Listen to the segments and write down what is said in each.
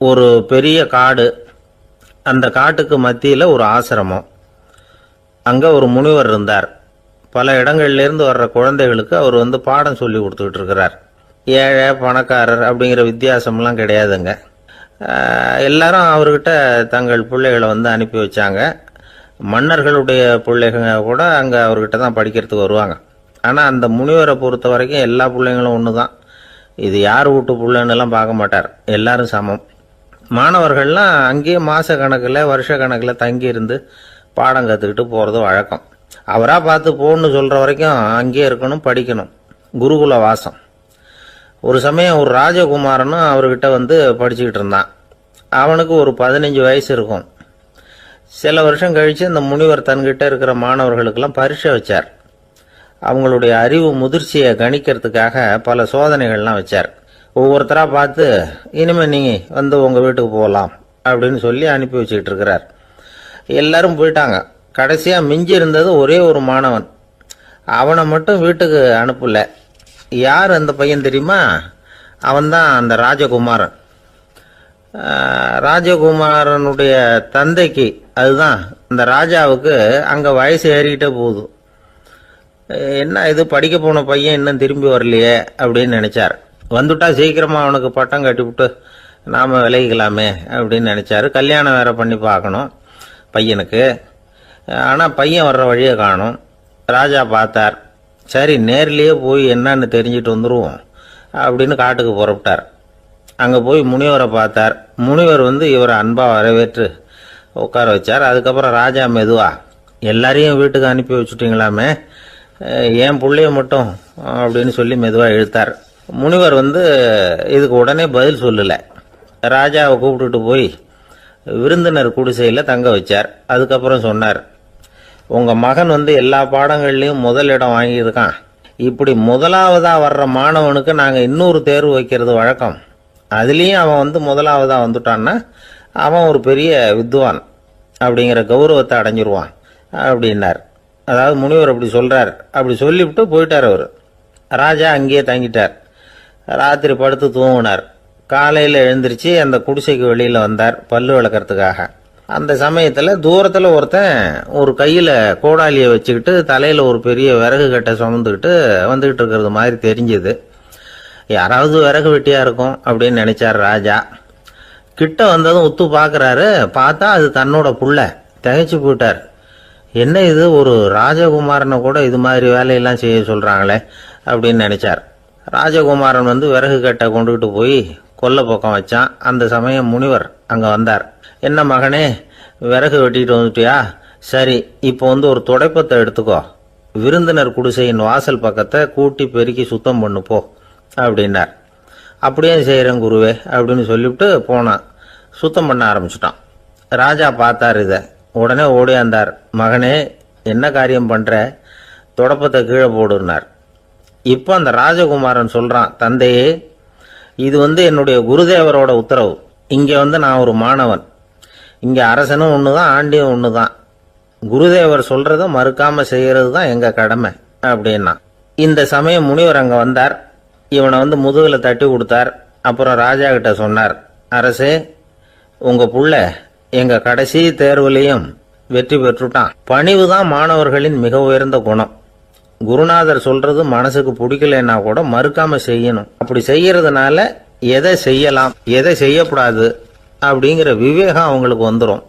ஒரு பெரிய காடு. அந்த காட்டுக்கு மத்தியில் ஒரு ஆசிரமம். அங்கே ஒரு முனிவர் இருந்தார். பல இடங்கள்லேருந்து வர்ற குழந்தைகளுக்கு அவர் பாடம் சொல்லி கொடுத்துக்கிட்டு இருக்கிறார். ஏழை பணக்காரர் அப்படிங்கிற வித்தியாசம்லாம் கிடையாதுங்க. எல்லாரும் அவர்கிட்ட தங்கள் பிள்ளைகளை அனுப்பி வச்சாங்க. மன்னர்களுடைய பிள்ளைங்க கூட அங்கே அவர்கிட்ட தான் படிக்கிறதுக்கு வருவாங்க. ஆனால் அந்த முனிவரை பொறுத்த வரைக்கும் எல்லா பிள்ளைங்களும் ஒன்று தான். இது யார் வீட்டு பிள்ளைன்னெல்லாம் பார்க்க மாட்டார், எல்லாரும் சமம். மாணவர்கள்லாம் அங்கேயே மாத கணக்கில் வருஷ கணக்கில் தங்கி இருந்து பாடம் கற்றுக்கிட்டு போகிறது வழக்கம். அவராக பார்த்து போன்னு சொல்கிற வரைக்கும் அங்கேயே இருக்கணும், படிக்கணும். குருகுல வாசம். ஒரு சமயம் ஒரு ராஜகுமாரனும் அவர்கிட்ட படிச்சுக்கிட்டு இருந்தான். அவனுக்கு ஒரு 15 வயசு இருக்கும். சில வருஷம் கழித்து இந்த முனிவர் தன்கிட்ட இருக்கிற மாணவர்களுக்கெல்லாம் பரீட்சை வச்சார். அவங்களுடைய அறிவு முதிர்ச்சியை கணிக்கிறதுக்காக பல சோதனைகள்லாம் வச்சார். ஒவ்வொருத்தராக பார்த்து இனிமேல் நீங்கள் உங்கள் வீட்டுக்கு போகலாம் அப்படின்னு சொல்லி அனுப்பி வச்சுக்கிட்டு இருக்கிறார். எல்லாரும் போயிட்டாங்க. கடைசியாக மிஞ்சி இருந்தது ஒரே ஒரு மாணவன். அவனை மட்டும் வீட்டுக்கு அனுப்பலை. யார் அந்த பையன் தெரியுமா? அவன்தான் அந்த ராஜகுமாரன். ராஜகுமாரனுடைய தந்தைக்கு, அதுதான் அந்த ராஜாவுக்கு, அங்கே வயசு ஏறிக்கிட்டே போகுது. என்ன இது, படிக்க போன பையன் இன்னும் திரும்பி வரலையே அப்படின்னு நினைச்சார். வந்துட்டா சீக்கிரமாக அவனுக்கு பட்டம் கட்டிவிட்டு நாம் விலகிக்கலாமே அப்படின்னு நினச்சாரு. கல்யாணம் வேற பண்ணி பார்க்கணும் பையனுக்கு. ஆனால் பையன் வர்ற வழியை காணும். ராஜா பார்த்தார். சரி, நேர்லேயே போய் என்னன்னு தெரிஞ்சுட்டு வந்துடுவோம் அப்படின்னு காட்டுக்கு புறப்பட்டார். அங்கே போய் முனிவரை பார்த்தார். முனிவர் இவரை அன்பாக வரவேற்று உட்கார வச்சார். அதுக்கப்புறம் ராஜா மெதுவா, எல்லாரையும் வீட்டுக்கு அனுப்பி வச்சுட்டீங்களாமே, ஏன் பிள்ளைய மட்டும் அப்படின்னு சொல்லி மெதுவாக இழுத்தார். முனிவர் இதுக்கு உடனே பதில் சொல்லலை. ராஜாவை கூப்பிட்டுட்டு போய் விருந்தினர் குடிசையில் தங்க வச்சார். அதுக்கப்புறம் சொன்னார், உங்கள் மகன் எல்லா பாடங்கள்லையும் முதல் இடம் வாங்கியிருக்கான். இப்படி முதலாவதாக வர்ற மாணவனுக்கு நாங்கள் இன்னொரு தேர்வு வைக்கிறது வழக்கம். அதுலேயும் அவன் முதலாவதாக வந்துட்டான்னா அவன் ஒரு பெரிய வித்வான் அப்படிங்கிற கௌரவத்தை அடைஞ்சிருவான் அப்படின்னார். அதாவது முனிவர் அப்படி சொல்கிறார். அப்படி சொல்லிவிட்டு போயிட்டார் அவர். ராஜா அங்கேயே தங்கிட்டார். ராத்திரி படுத்து தூங்கினார். காலையில் எழுந்திரிச்சு அந்த குடிசைக்கு வெளியில் வந்தார் பல்லு விளக்கறதுக்காக. அந்த சமயத்தில் தூரத்தில் ஒருத்தன் ஒரு கையில் கோடாலியை வச்சுக்கிட்டு தலையில் ஒரு பெரிய விறகு கட்டை சுமந்துக்கிட்டு வந்துக்கிட்டு இருக்கிறது மாதிரி தெரிஞ்சுது. யாராவது விறகு வெட்டியாக இருக்கும் அப்படின்னு நினைச்சார் ராஜா. கிட்ட வந்ததும் உத்து பார்க்குறாரு. பார்த்தா அது தன்னோட புள்ள. திகைச்சு போயிட்டார். என்ன இது, ஒரு ராஜகுமாரனை கூட இது மாதிரி வேலையெல்லாம் செய்ய சொல்கிறாங்களே அப்படின்னு நினைச்சார். ராஜகுமாரன் விறகு கட்டை கொண்டுகிட்டு போய் கொல்லை பக்கம் வச்சான். அந்த சமயம் முனிவர் அங்கே வந்தார். என்ன மகனே, விறகு வெட்டிட்டு வந்துட்டியா? சரி, இப்போ ஒரு துடைப்பத்தை எடுத்துக்கோ, விருந்தினர் குடிசையின் வாசல் பக்கத்தை கூட்டி பெருக்கி சுத்தம் பண்ணு போ அப்படின்னார். அப்படியே செய்கிறேன் குருவே அப்படின்னு சொல்லிவிட்டு போனான். சுத்தம் பண்ண ஆரம்பிச்சிட்டான். ராஜா பார்த்தார் இதை. உடனே ஓடியாந்தார். மகனே, என்ன காரியம் பண்ணுற? துடப்பத்தை கீழே போடுனார். இப்போ அந்த ராஜகுமாரன் சொல்கிறான், தந்தையே, இது என்னுடைய குருதேவரோட உத்தரவு. இங்கே நான் ஒரு மாணவன். இங்கே அரசனும் ஒன்று தான், ஆண்டியும் ஒன்று தான். குருதேவர் சொல்கிறத மறுக்காமல் செய்கிறது தான் எங்கள் கடமை அப்படின்னா. இந்த சமயம் முனிவர் அங்கே வந்தார். இவனை முதுகில் தட்டி கொடுத்தார். அப்புறம் ராஜா கிட்ட சொன்னார், அரசே, உங்கள் புள்ள எங்கள் கடைசி தேர்வுலையும் வெற்றி பெற்றுட்டான். பணிவு தான் மாணவர்களின் மிக உயர்ந்த குணம். குருநாதர் சொல்றது மனசுக்கு பிடிக்கலன்னா கூட மறுக்காம செய்யணும். அப்படி செய்யறதுனால எதை செய்யலாம் எதை செய்யக்கூடாது அப்படிங்கிற விவேகம் அவங்களுக்கு வந்துடும்.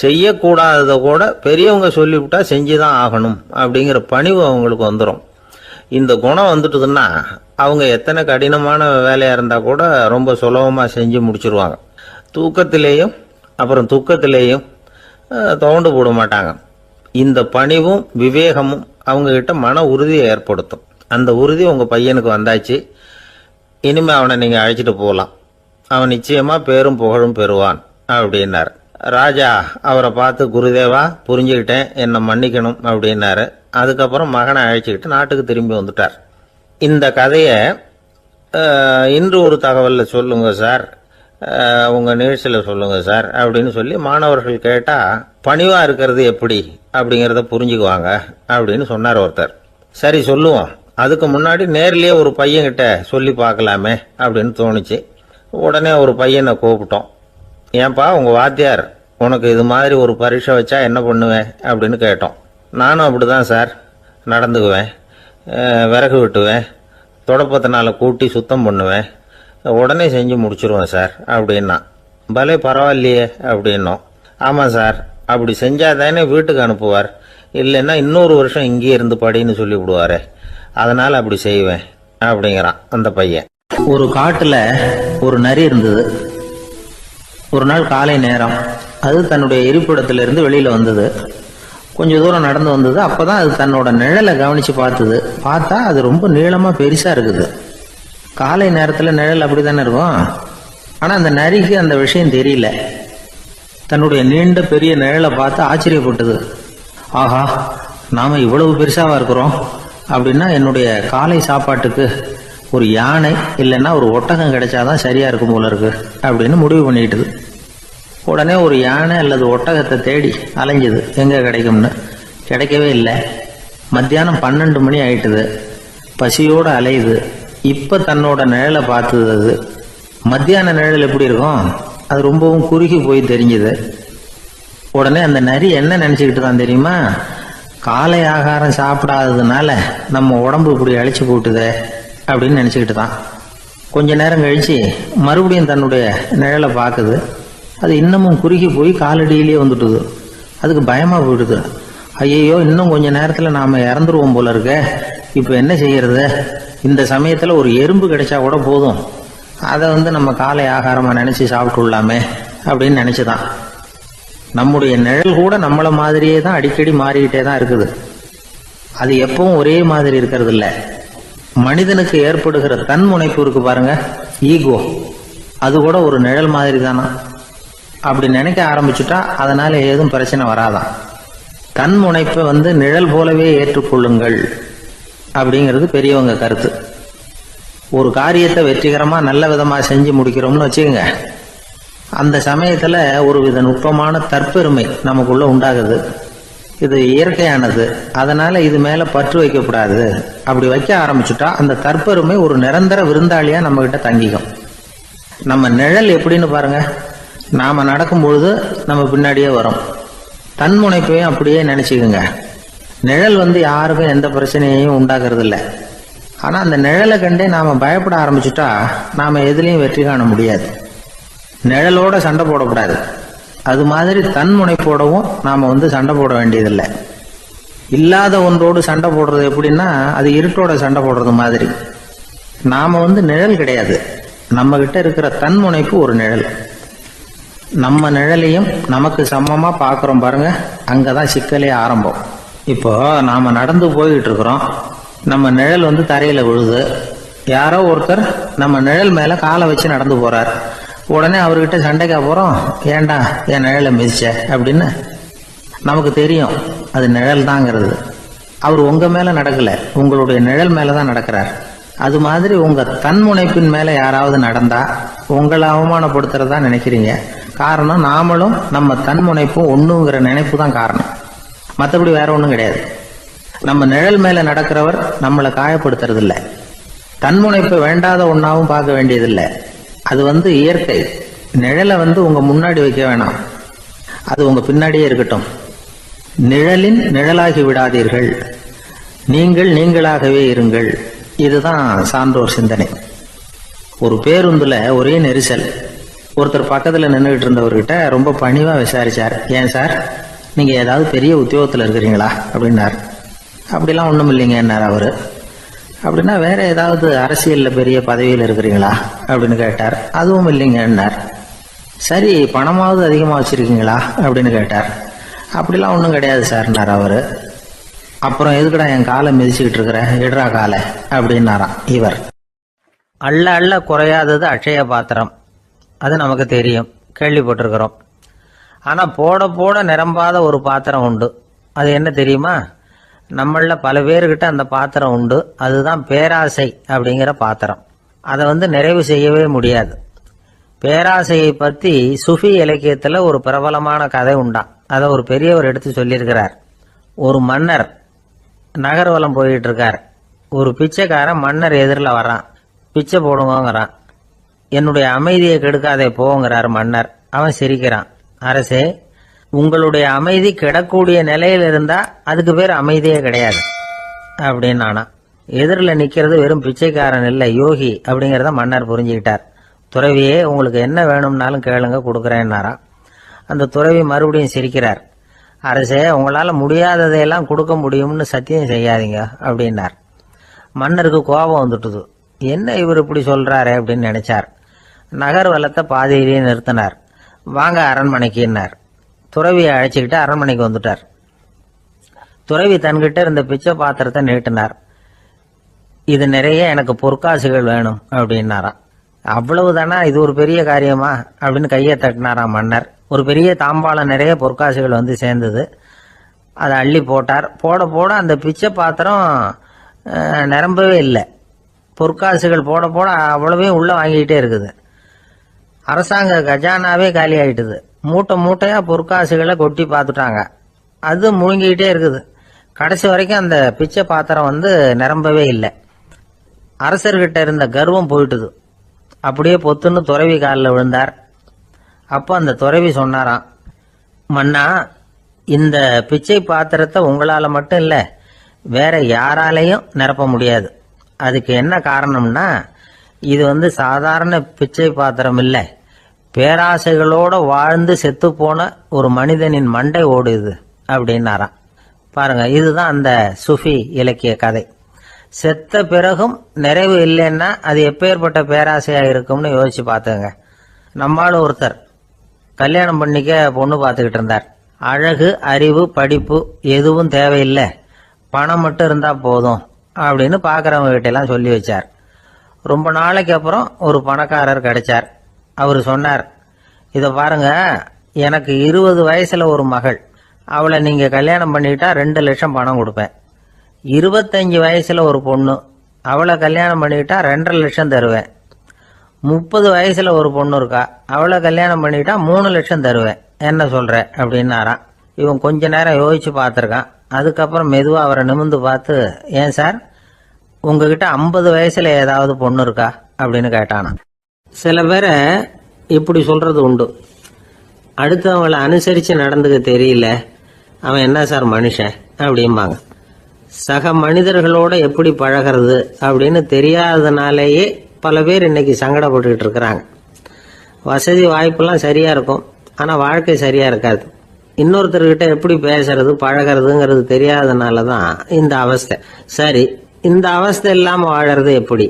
செய்யக்கூடாததை கூட பெரியவங்க சொல்லிவிட்டா செஞ்சுதான் ஆகணும் அப்படிங்கிற பணிவு அவங்களுக்கு வந்துடும். இந்த குணம் வந்துட்டுதுன்னா அவங்க எத்தனை கடினமான வேலையா இருந்தா கூட ரொம்ப சுலபமா செஞ்சு முடிச்சிருவாங்க. தூக்கத்திலேயும் அப்புறம் துக்கத்திலேயும் தோண்டு போட மாட்டாங்க. இந்த பணிவும் விவேகமும் அவங்க கிட்ட மன உறுதியை ஏற்படுத்தும். அந்த உறுதி உங்க பையனுக்கு வந்தாச்சு. இனிமே அவனை நீங்க அழைச்சிட்டு போகலாம். அவன் நிச்சயமா பேரும் புகழும் பெறுவான் அப்படின்னாரு. ராஜா அவரை பார்த்து, குருதேவா, புரிஞ்சுக்கிட்டேன், என்னை மன்னிக்கணும் அப்படின்னாரு. அதுக்கப்புறம் மகனை அழைச்சிக்கிட்டு நாட்டுக்கு திரும்பி வந்துட்டார். இந்த கதையை இன்று ஒரு தகவல்ல சொல்லுங்க சார், உங்க நிகழ்ச்சியில் சொல்லுங்க சார் அப்படின்னு சொல்லி மாணவர்கள் கேட்டா பணிவா இருக்கிறது எப்படி அப்படிங்கிறத புரிஞ்சுக்குவாங்க அப்படின்னு சொன்னார் ஒருத்தர். சரி, சொல்லுவோம். அதுக்கு முன்னாடி நேர்லயே ஒரு பையன்கிட்ட சொல்லி பார்க்கலாமே அப்படின்னு தோணுச்சு. உடனே ஒரு பையனை கூப்பிட்டோம். ஏன்பா உங்கள் வாத்தியார் உனக்கு இது மாதிரி ஒரு பரீட்சை வச்சா என்ன பண்ணுவேன் அப்படின்னு கேட்டோம். நானும் அப்படி தான் சார் நடந்துக்குவேன், விறகு வெட்டுவேன், தொடப்பத்தினால கூட்டி சுத்தம் பண்ணுவேன், உடனே செஞ்சு முடிச்சிருவேன் சார் அப்படின்னா. பலே பரவாயில்லையே அப்படின்னோம். ஆமாம் சார், அப்படி செஞ்சால் தானே வீட்டுக்கு அனுப்புவார், இல்லைன்னா இன்னொரு வருஷம் இங்கேயே இருந்து படின்னு சொல்லி விடுவாரே, அதனால் அப்படி செய்வேன் அப்படிங்கிறான் அந்த பையன். ஒரு காட்டில் ஒரு நரி இருந்தது. ஒரு நாள் காலை நேரம் அது தன்னுடைய இருப்பிடத்திலிருந்து வெளியில் வந்தது. கொஞ்சம் தூரம் நடந்து வந்தது. அப்போ தான் அது தன்னோட நிழலை கவனித்து பார்த்தா அது ரொம்ப நீளமாக பெருசாக இருக்குது. காலை நேரத்தில் நிழல் அப்படி தானே இருக்கும். ஆனால் அந்த நரிக்கு அந்த விஷயம் தெரியல. தன்னுடைய நீண்ட பெரிய நிழலை பார்த்து ஆச்சரியப்பட்டது. ஆஹா, நாம் இவ்வளவு பெருசாக இருக்கிறோம் அப்படின்னா என்னுடைய காலை சாப்பாட்டுக்கு ஒரு யானை இல்லைன்னா ஒரு ஒட்டகம் கிடைச்சாதான் சரியாக இருக்கும் போல இருக்கு அப்படின்னு முடிவு பண்ணிக்கிட்டது. உடனே ஒரு யானை அல்லது ஒட்டகத்தை தேடி அலைஞ்சது, எங்கே கிடைக்கும்னு. கிடைக்கவே இல்லை. மத்தியானம் 12 மணி ஆயிட்டுது. பசியோடு அலையுது. இப்போ தன்னோட நிழலை பார்த்தது. அது மத்தியான நிழல் எப்படி இருக்கும், அது ரொம்பவும் குறுகி போய் தெரிஞ்சுது. உடனே அந்த நரி என்ன நினச்சிக்கிட்டு தான் தெரியுமா, காலை ஆகாரம் சாப்பிடாததுனால நம்ம உடம்பு இப்படி அழிச்சு போட்டுதே அப்படின்னு நினச்சிக்கிட்டு தான். கொஞ்ச நேரம் கழித்து மறுபடியும் தன்னுடைய நிழலை பார்க்குது. அது இன்னமும் குறுகி போய் காலடியிலேயே வந்துட்டுது. அதுக்கு பயமாக போயிடுது. ஐயையோ, இன்னும் கொஞ்ச நேரத்தில் நாம் இறந்துருவோம் போல இருக்க, இப்போ என்ன செய்யறது? இந்த சமயத்தில் ஒரு எறும்பு கிடைச்சா கூட போதும், அதை நம்ம காலை ஆகாரமாக நினச்சி சாப்பிட்டுள்ளாமே அப்படின்னு நினச்சிதான். நம்முடைய நிழல் கூட நம்மளை மாதிரியே தான் அடிக்கடி மாறிக்கிட்டே தான் இருக்குது. அது எப்பவும் ஒரே மாதிரி இருக்கிறது இல்லை. மனிதனுக்கு ஏற்படுகிற தன்முனைப்பு இருக்கு பாருங்க, ஈகோ, அது கூட ஒரு நிழல் மாதிரி தானா. அப்படி நினைக்க ஆரம்பிச்சுட்டா அதனால ஏதும் பிரச்சனை வராதான். தன்முனைப்பை நிழல் போலவே ஏற்றுக்கொள்ளுங்கள் அப்படிங்கிறது பெரியவங்க கருத்து. ஒரு காரியத்தை வெற்றிகரமாக நல்ல விதமாக செஞ்சு முடிக்கிறோம்னு வச்சுக்கோங்க, அந்த சமயத்தில் ஒரு வித நுட்பமான தற்பெருமை நமக்குள்ள உண்டாகுது. இது இயற்கையானது, அதனால இது மேல பற்று வைக்கக்கூடாது. அப்படி வைக்க ஆரம்பிச்சுட்டா அந்த தற்பெருமை ஒரு நிரந்தர விருந்தாளியா நம்ம கிட்ட தங்கிக்கும். நம்ம நிழல் எப்படின்னு பாருங்க, நாம நடக்கும் பொழுது நம்ம பின்னாடியே வரும். தன்முனைப்பையும் அப்படியே நினைச்சுக்குங்க. நிழல் யாருக்கும் எந்த பிரச்சனையையும் உண்டாக்குறது இல்லை. ஆனா அந்த நிழலை கண்டே நாம பயப்பட ஆரம்பிச்சுட்டா நாம எதுலையும் வெற்றி காண முடியாது. நிழலோட சண்டை போடக்கூடாது. அது மாதிரி தன்முனைப்போடவும் நாம சண்டை போட வேண்டியதில்லை. இல்லாத ஒன்றோடு சண்டை போடுறது எப்படின்னா, அது இருட்டோட சண்டை போடுறது மாதிரி. நாம நிழல் கிடையாது, நம்ம கிட்ட இருக்கிற தன்முனைப்பு ஒரு நிழல். நம்ம நிழலையும் நமக்கு சமமா பாக்குறோம் பாருங்க, அங்கதான் சிக்கலே ஆரம்பம். இப்போ நாம நடந்து போய்கிட்டு இருக்கிறோம், நம்ம நிழல் தரையில விழுது. யாரோ ஒருத்தர் நம்ம நிழல் மேல காலை வச்சு நடந்து போறார். உடனே அவர்கிட்ட சண்டைக்கா போறோம், ஏண்டா என் நிழலை மிதிச்ச அப்படின்னு. நமக்கு தெரியும் அது நிழல் தாங்கிறது. அவர் உங்க மேல நடக்கல, உங்களுடைய நிழல் மேலதான் நடக்கிறார். அது மாதிரி உங்க தன்முனைப்பின் மேல யாராவது நடந்தா உங்களை அவமானப்படுத்துறதா நினைக்கிறீங்க. காரணம், நாமளும் நம்ம தன்முனைப்பும் ஒண்ணுங்கிற நினைப்பு தான் காரணம், மற்றபடி வேற ஒன்றும் கிடையாது. நம்ம நிழல் மேல நடக்கிறவர் நம்மளை காயப்படுத்துறது இல்லை. தன்முனைப்பை வேண்டாத ஒன்னாவும் பார்க்க வேண்டியதில்லை. அது இயற்கை. நிழலை உங்க முன்னாடி வைக்க வேணாம், அது உங்க பின்னாடியே இருக்கட்டும். நிழலின் நிழலாகி விடாதீர்கள், நீங்கள் நீங்களாகவே இருங்கள். இதுதான் சான்றோர் சிந்தனை. ஒரு பேருந்துல ஒரே நெரிசல். ஒருத்தர் பக்கத்துல நின்றுகிட்டு இருந்தவர்கிட்ட ரொம்ப பணிவா விசாரிச்சார், ஏன் சார் நீங்க ஏதாவது பெரிய உத்தியோகத்துல இருக்கிறீங்களா அப்படின்னார். அப்படிலாம் ஒண்ணும் இல்லைங்கன்னார் அவரு. அப்படின்னா வேற ஏதாவது அரசியல்ல பெரிய பதவியில் இருக்கிறீங்களா அப்படின்னு கேட்டார். அதுவும் இல்லைங்கன்னார். சரி, பணமாவது அதிகமா வச்சிருக்கீங்களா அப்படின்னு கேட்டார். அப்படிலாம் ஒன்றும் கிடையாது சார்னார் அவரு. அப்புறம் எதுக்குடா என் காலை மிதிச்சுக்கிட்டு இருக்கிற, இடரா காலை அப்படின்னாராம் இவர். அள்ள அள்ள குறையாதது அட்சய பாத்திரம், அது நமக்கு தெரியும், கேள்விப்பட்டிருக்கிறோம். ஆனா போட போட நிரம்பாத ஒரு பாத்திரம் உண்டு. அது என்ன தெரியுமா? நம்மள பல பேர்கிட்ட அந்த பாத்திரம் உண்டு. அதுதான் பேராசை அப்படிங்கிற பாத்திரம். அதை நிறைவு செய்யவே முடியாது. பேராசையை பற்றி சுஃபி இலக்கியத்துல ஒரு பிரபலமான கதை உண்டாம். அதை ஒரு பெரியவர் எடுத்து சொல்லியிருக்கிறார். ஒரு மன்னர் நகர்வலம் போயிட்டு இருக்கார். ஒரு பிச்சைக்காரன் மன்னர் எதிரில் வர்றான். பிச்சை போடுங்கிறான். என்னுடைய அமைதியை கெடுக்காதே போங்கிறார் மன்னர். அவன் சிரிக்கிறான். அரசே, உங்களுடைய அமைதி கிடக்கூடிய நிலையில் இருந்தா அதுக்கு பேர் அமைதியே கிடையாது அப்படின்னு நானா. எதிரில் நிக்கிறது வெறும் பிச்சைக்காரன் இல்லை, யோகி அப்படிங்கிறத மன்னர் புரிஞ்சுக்கிட்டார். துறவியே, உங்களுக்கு என்ன வேணும்னாலும் கேளுங்க, கொடுக்குறேன்னாராம். அந்த துறவி மறுபடியும் சிரிக்கிறார். அரசே, உங்களால முடியாததையெல்லாம் கொடுக்க முடியும்னு சத்தியம் செய்யாதீங்க அப்படின்னார். மன்னருக்கு கோபம் வந்துட்டுது. என்ன இவர் இப்படி சொல்றாரு அப்படின்னு நினைச்சார். நகர்வலத்தை பாதியிலேயே நிறுத்தினார். வாங்க அரண்மனைக்குன்னார். துறவியை அழைச்சிக்கிட்டு அரண்மனைக்கு வந்துட்டார். துறவி தன்கிட்ட இருந்த பிச்சை பாத்திரத்தை நீட்டினார். இது நிறைய எனக்கு பொற்காசுகள் வேணும் அப்படின்னாராம். அவ்வளவுதானா, இது ஒரு பெரிய காரியமா அப்படின்னு கையை தட்டினாராம் மன்னர். ஒரு பெரிய தாம்பாளம் நிறைய பொற்காசுகள் வந்து சேர்ந்தது. அதை அள்ளி போட்டார். போட போட அந்த பிச்சை பாத்திரம் நிரம்பவே இல்லை. பொற்காசுகள் போட போட அவ்வளவையும் உள்ள வாங்கிக்கிட்டே இருக்குது. அரசாங்க கஜானாவே காலி ஆயிட்டுது. மூட்டை மூட்டையா பொற்காசுகளை கொட்டி பார்த்துட்டாங்க. அது முழுங்கிக்கிட்டே இருக்குது. கடைசி வரைக்கும் அந்த பிச்சை பாத்திரம் வந்து நிரம்பவே இல்லை. அரசர்கிட்ட இருந்த கர்வம் போயிட்டுது. அப்படியே பொத்துன்னு துறவி காலில் விழுந்தார். அப்போ அந்த துறவி சொன்னாராம், மன்னா, இந்த பிச்சை பாத்திரத்தை உங்களால மட்டும் இல்லை, வேற யாராலையும் நிரப்ப முடியாது. அதுக்கு என்ன காரணம்னா, இது வந்து சாதாரண பிச்சை பாத்திரம் இல்லை, பேராசைகளோட வாழ்ந்து செத்து போன ஒரு மனிதனின் மண்டை ஓடுது அப்படின்னாராம். பாருங்க, இதுதான் அந்த சுஃபி இலக்கிய கதை. செத்த பிறகும் நிறைவு இல்லைன்னா அது எப்பேற்பட்ட பேராசையா இருக்கும்னு யோசிச்சு பார்த்துங்க. நம்மால ஒருத்தர் கல்யாணம் பண்ணிக்க பொண்ணு பார்த்துக்கிட்டு இருந்தார். அழகு, அறிவு, படிப்பு எதுவும் தேவையில்லை, பணம் மட்டும் இருந்தா போதும் அப்படின்னு பார்க்கறவங்க கிட்ட எல்லாம் சொல்லி வச்சார். ரொம்ப நாளைக்கு அப்புறம் ஒரு பணக்காரர் கிடைச்சார். அவர் சொன்னார், இதை பாருங்க, எனக்கு 20 வயசுல ஒரு மகள், அவளை நீங்க கல்யாணம் பண்ணிக்கிட்டா 2 லட்சம் பணம் கொடுப்பேன். 25 வயசுல ஒரு பொண்ணு, அவளை கல்யாணம் பண்ணிக்கிட்டா 2.5 லட்சம் தருவேன். 30 வயசுல ஒரு பொண்ணு இருக்கா, அவளை கல்யாணம் பண்ணிக்கிட்டா 3 லட்சம் தருவேன். என்ன சொல்ற அப்படின்னாராம். இவன் கொஞ்ச நேரம் யோசிச்சு பார்த்துருக்கான். அதுக்கப்புறம் மெதுவா அவரை நிமிர்ந்து பார்த்து, ஏன் சார், உங்ககிட்ட 50 வயசுல ஏதாவது பொண்ணு இருக்கா அப்படின்னு கேட்டானா. சில பேரை இப்படி சொல்றது உண்டு, அடுத்தவங்களை அனுசரிச்சு நடந்துக்க தெரியல, அவன் என்ன சார் மனுஷன் அப்படிம்பாங்க. சக மனிதர்களோட எப்படி பழகிறது அப்படின்னு தெரியாததுனாலேயே பல பேர் இன்னைக்கு சங்கடப்பட்டுக்கிட்டு இருக்கிறாங்க. வசதி வாய்ப்பெல்லாம் சரியா இருக்கும், ஆனா வாழ்க்கை சரியா இருக்காது. இன்னொருத்தர்கிட்ட எப்படி பேசுறது பழகிறதுங்கிறது தெரியாததுனால தான் இந்த அவஸ்தை. சரி, இந்த அவஸ்தை இல்லாம வாழறது எப்படி?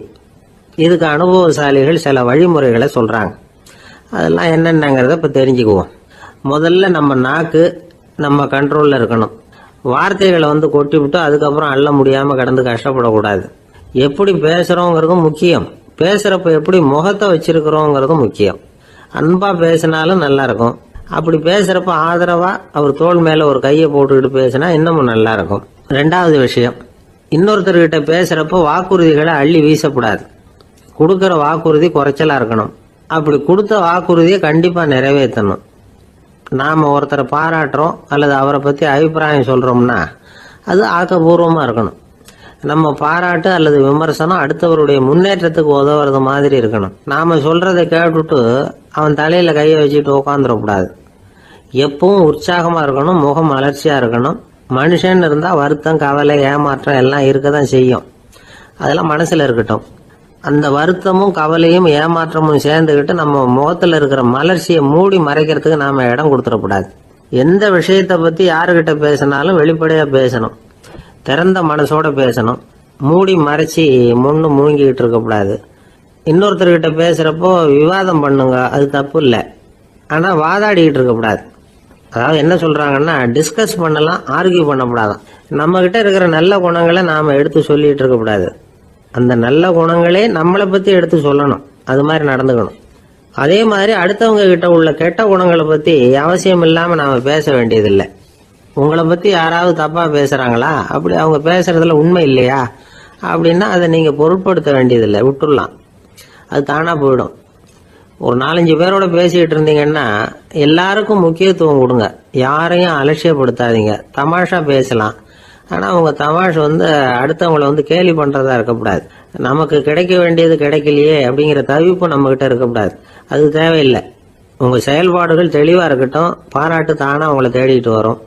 இதுக்கு அனுபவசாலிகள் சில வழிமுறைகளை சொல்றாங்க. அதெல்லாம் என்னென்னங்கிறத இப்ப தெரிஞ்சுக்குவோம். முதல்ல நம்ம நாக்கு நம்ம கண்ட்ரோல்ல இருக்கணும். வார்த்தைகளை வந்து கொட்டி விட்டு அதுக்கப்புறம் அள்ள முடியாம கடந்து கஷ்டப்படக்கூடாது. எப்படி பேசுறோங்கிறதும் முக்கியம், பேசுறப்ப எப்படி முகத்தை வச்சிருக்கிறோங்கிறதும் முக்கியம். அன்பா பேசினாலும் நல்லா இருக்கும். அப்படி பேசுறப்ப ஆதரவா அவர் தோள் மேல ஒரு கையை போட்டுக்கிட்டு பேசினா இன்னமும் நல்லா இருக்கும். 2வது விஷயம், இன்னொருத்தர்கிட்ட பேசுறப்ப வாக்குறுதிகளை அள்ளி வீசக்கூடாது. கொடுக்கற வாக்குறுதி குறைச்சலா இருக்கணும். அப்படி கொடுத்த வாக்குறுதியை கண்டிப்பா நிறைவேற்றணும். நாம ஒருத்தரை பாராட்டுறோம் அல்லது அவரை பத்தி அபிப்பிராயம் சொல்றோம்னா அது ஆக்கப்பூர்வமா இருக்கணும். நம்ம பாராட்டு அல்லது விமர்சனம் அடுத்தவருடைய முன்னேற்றத்துக்கு உதவுறது மாதிரி இருக்கணும். நாம சொல்றதை கேட்டுட்டு அவன் தலையில கையை வச்சுட்டு உட்காந்துடக்கூடாது. எப்பவும் உற்சாகமா இருக்கணும், முகம் அலர்ச்சியா இருக்கணும். மனுஷன் இருந்தா வருத்தம், கவலை, ஏமாற்றம் எல்லாம் இருக்கதான் செய்யும். அதெல்லாம் மனசுல இருக்கட்டும். அந்த வருத்தமும் கவலையும் ஏமாற்றமும் சேர்ந்துகிட்டு நம்ம முகத்துல இருக்கிற மலர்ச்சியை மூடி மறைக்கிறதுக்கு நாம இடம் கொடுத்துடக்கூடாது. எந்த விஷயத்தை பத்தி யாருகிட்ட பேசினாலும் வெளிப்படையா பேசணும், திறந்த மனசோட பேசணும். மூடி மறைச்சி முன்னு முழுங்கிட்டு இருக்கக்கூடாது. இன்னொருத்தர்கிட்ட பேசுறப்போ விவாதம் பண்ணுங்க, அது தப்பு இல்லை, ஆனா வாதாடிக்கிட்டு இருக்கக்கூடாது. அதாவது என்ன சொல்றாங்கன்னா, டிஸ்கஸ் பண்ணலாம், ஆர்கியூ பண்ணக்கூடாதான். நம்ம கிட்ட இருக்கிற நல்ல குணங்களை நாம எடுத்து சொல்லிட்டு இருக்கக்கூடாது. அந்த நல்ல குணங்களே நம்மளை பத்தி எடுத்து சொல்லணும், அது மாதிரி நடந்துக்கணும். அதே மாதிரி அடுத்தவங்க கிட்ட உள்ள கெட்ட குணங்களை பத்தி அவசியம் இல்லாம நாம பேச வேண்டியதில்லை. உங்களை பத்தி யாராவது தப்பா பேசுறாங்களா, அப்படி அவங்க பேசுறதுல உண்மை இல்லையா அப்படின்னா அதை நீங்க பொருட்படுத்த வேண்டியதில்லை, விட்டுடலாம், அது தானா போயிடும். ஒரு 4-5 பேரோட பேசிக்கிட்டு இருந்தீங்கன்னா எல்லாருக்கும் முக்கியத்துவம் கொடுங்க, யாரையும் அலட்சியப்படுத்தாதீங்க. தமாஷா பேசலாம், ஆனால் அவங்க தமாஷ் அடுத்தவங்கள கேலி பண்ணுறதா இருக்கக்கூடாது. நமக்கு கிடைக்க வேண்டியது கிடைக்கலையே அப்படிங்கிற தவிப்பு நம்மக்கிட்ட இருக்கக்கூடாது. அது தேவையில்லை. உங்கள் செயல்பாடுகள் தெளிவாக இருக்கட்டும், பாராட்டு தானாக அவங்கள தேடிட்டு வரும்.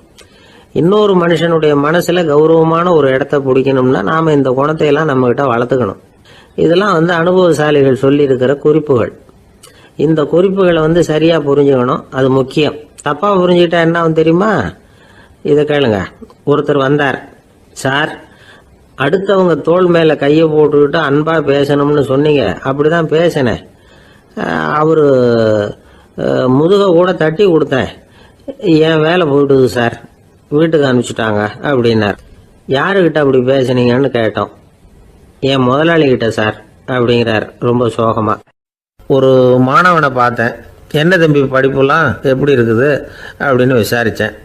இன்னொரு மனுஷனுடைய மனசில் கௌரவமான ஒரு இடத்த பிடிக்கணும்னா நாம் இந்த குணத்தையெல்லாம் நம்மக்கிட்ட வளர்த்துக்கணும். இதெல்லாம் அனுபவசாலிகள் சொல்லியிருக்கிற குறிப்புகள். இந்த குறிப்புகளை சரியாக புரிஞ்சுக்கணும், அது முக்கியம். தப்பாக புரிஞ்சுக்கிட்டா என்ன ஆகும் தெரியுமா? இதை கேளுங்க. ஒருத்தர் வந்தார். சார், அடுத்தவங்க தோள் மேலே கையை போட்டுக்கிட்டு அன்பாக பேசணும்னு சொன்னீங்க. அப்படிதான் பேசினேன். அவர் முதுக கூட தட்டி கொடுத்தேன். என் வேலை போயிடுது சார், வீட்டுக்கு அனுப்பிச்சிட்டாங்க அப்படின்னார். யாருக்கிட்ட அப்படி பேசுனீங்கன்னு கேட்டோம். என் முதலாளிகிட்ட சார் அப்படிங்கிறார் ரொம்ப சோகமா. ஒரு மாணவனை பார்த்தேன். என்ன தம்பி படிப்புலாம் எப்படி இருக்குது அப்படின்னு விசாரித்தேன்.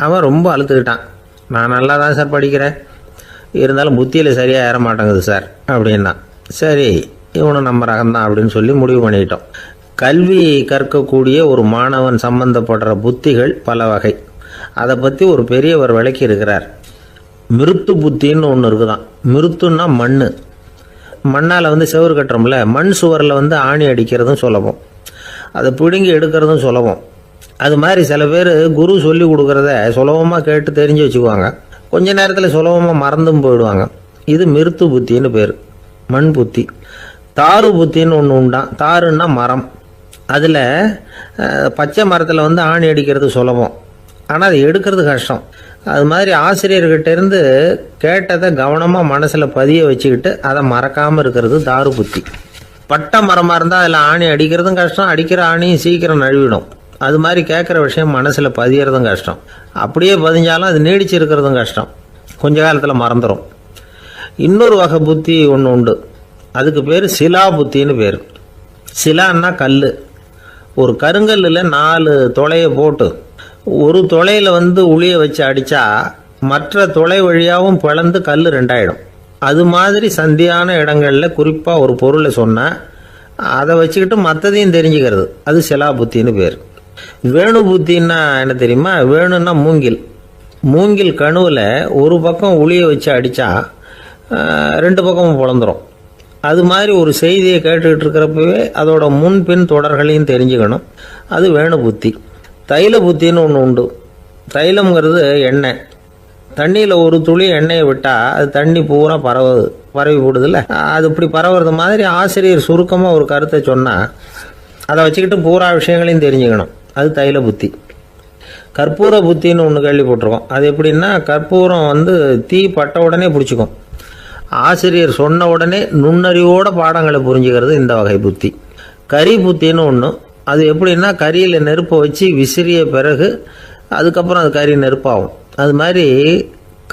அவன் ரொம்ப அழுத்துக்கிட்டான். நான் நல்லா தான் சார் படிக்கிறேன், இருந்தாலும் புத்தியில் சரியாக ஏற மாட்டேங்குது சார் அப்படின்னா. சரி, இவனும் நம்ம ரகம்தான் அப்படின்னு சொல்லி முடிவு பண்ணிக்கிட்டோம். கல்வி கற்கக்கூடிய ஒரு மாணவன் சம்பந்தப்படுற புத்திகள் பல வகை. அதை பற்றி ஒரு பெரியவர் விளக்கி இருக்கிறார். மிருத்து புத்தின்னு ஒன்று இருக்குதான். மிருத்துன்னா மண்ணால் செவுறு கட்டுறோம்ல, மண் சுவரில் ஆணி அடிக்கிறதும் சுலபம், அதை பிடுங்கி எடுக்கிறதும் சுலபம். அது மாதிரி சில பேர் குரு சொல்லி கொடுக்குறத சுலபமாக கேட்டு தெரிஞ்சு வச்சுக்குவாங்க, கொஞ்ச நேரத்தில் சுலபமாக மறந்தும் போயிடுவாங்க. இது மிருத்து புத்தின்னு பேர், மண் புத்தி. தாரு புத்தின்னு ஒன்று உண்டான். தாருன்னா மரம். அதில் பச்சை மரத்தில் ஆணி அடிக்கிறது சுலபம், ஆனால் அதை எடுக்கிறது கஷ்டம். அது மாதிரி ஆசிரியர்கிட்ட இருந்து கேட்டதை கவனமாக மனசில் பதிய வச்சுக்கிட்டு அதை மறக்காமல் இருக்கிறது தாரு புத்தி. பட்டை மரமாக இருந்தால் அதில் ஆணி அடிக்கிறதும் கஷ்டம், அடிக்கிற ஆணியும் சீக்கிரம் நழுவிடும். அது மாதிரி கேட்குற விஷயம் மனசில் பதியறதும் கஷ்டம். அப்படியே பதிஞ்சாலும் அது நீடிச்சு இருக்கிறதும் கஷ்டம், கொஞ்ச காலத்தில் மறந்துடும். இன்னொரு வகை புத்தி ஒன்று உண்டு. அதுக்கு பேர் சிலா புத்தின்னு பேர். சிலான்னா கல். ஒரு கருங்கல்லில் 4 துளையை போட்டு ஒரு துளையில் உளியை வச்சு அடித்தா மற்ற துளை வழியாகவும் பிளந்து கல் 2 ஆகிடும். அது மாதிரி சந்தியான இடங்களில் குறிப்பாக ஒரு பொருளை சொன்னால் அதை வச்சுக்கிட்டு மற்றதையும் தெரிஞ்சுக்கிறது, அது சிலா புத்தின்னு பேர். வேணு புத்தின்னா என்ன தெரியுமா? வேணுன்னா மூங்கில் கணுவில் ஒரு பக்கம் உளியை வச்சு அடித்தா 2 பக்கமும் பிளந்துடும். அது மாதிரி ஒரு செய்தியை கேட்டுக்கிட்டு இருக்கிறப்பவே அதோட முன்பின் தொடர்களையும் தெரிஞ்சுக்கணும், அது வேணு புத்தி. தைல புத்தின்னு ஒன்று உண்டு. தைலம்ங்கிறது எண்ணெய். தண்ணியில் ஒரு துளி எண்ணெயை விட்டால் அது தண்ணி பூரா பரவி போடுதில்ல, அது இப்படி பரவுறது மாதிரி ஆசிரியர் சுருக்கமாக ஒரு கருத்தை சொன்னால் அதை வச்சுக்கிட்டு பூரா விஷயங்களையும் தெரிஞ்சுக்கணும், அது தைல புத்தி. கற்பூர புத்தின்னு ஒன்று கேள்விப்பட்டிருக்கோம். அது எப்படின்னா, கற்பூரம் தீ பட்ட உடனே பிடிச்சிக்கும். ஆசிரியர் சொன்ன உடனே நுண்ணறிவோட பாடங்களை புரிஞ்சுக்கிறது இந்த வகை புத்தி. கரி புத்தின்னு ஒன்று. அது எப்படின்னா, கரியில் நெருப்பை வச்சு விசிறிய பிறகு அதுக்கப்புறம் அது கறி நெருப்பாகும். அது மாதிரி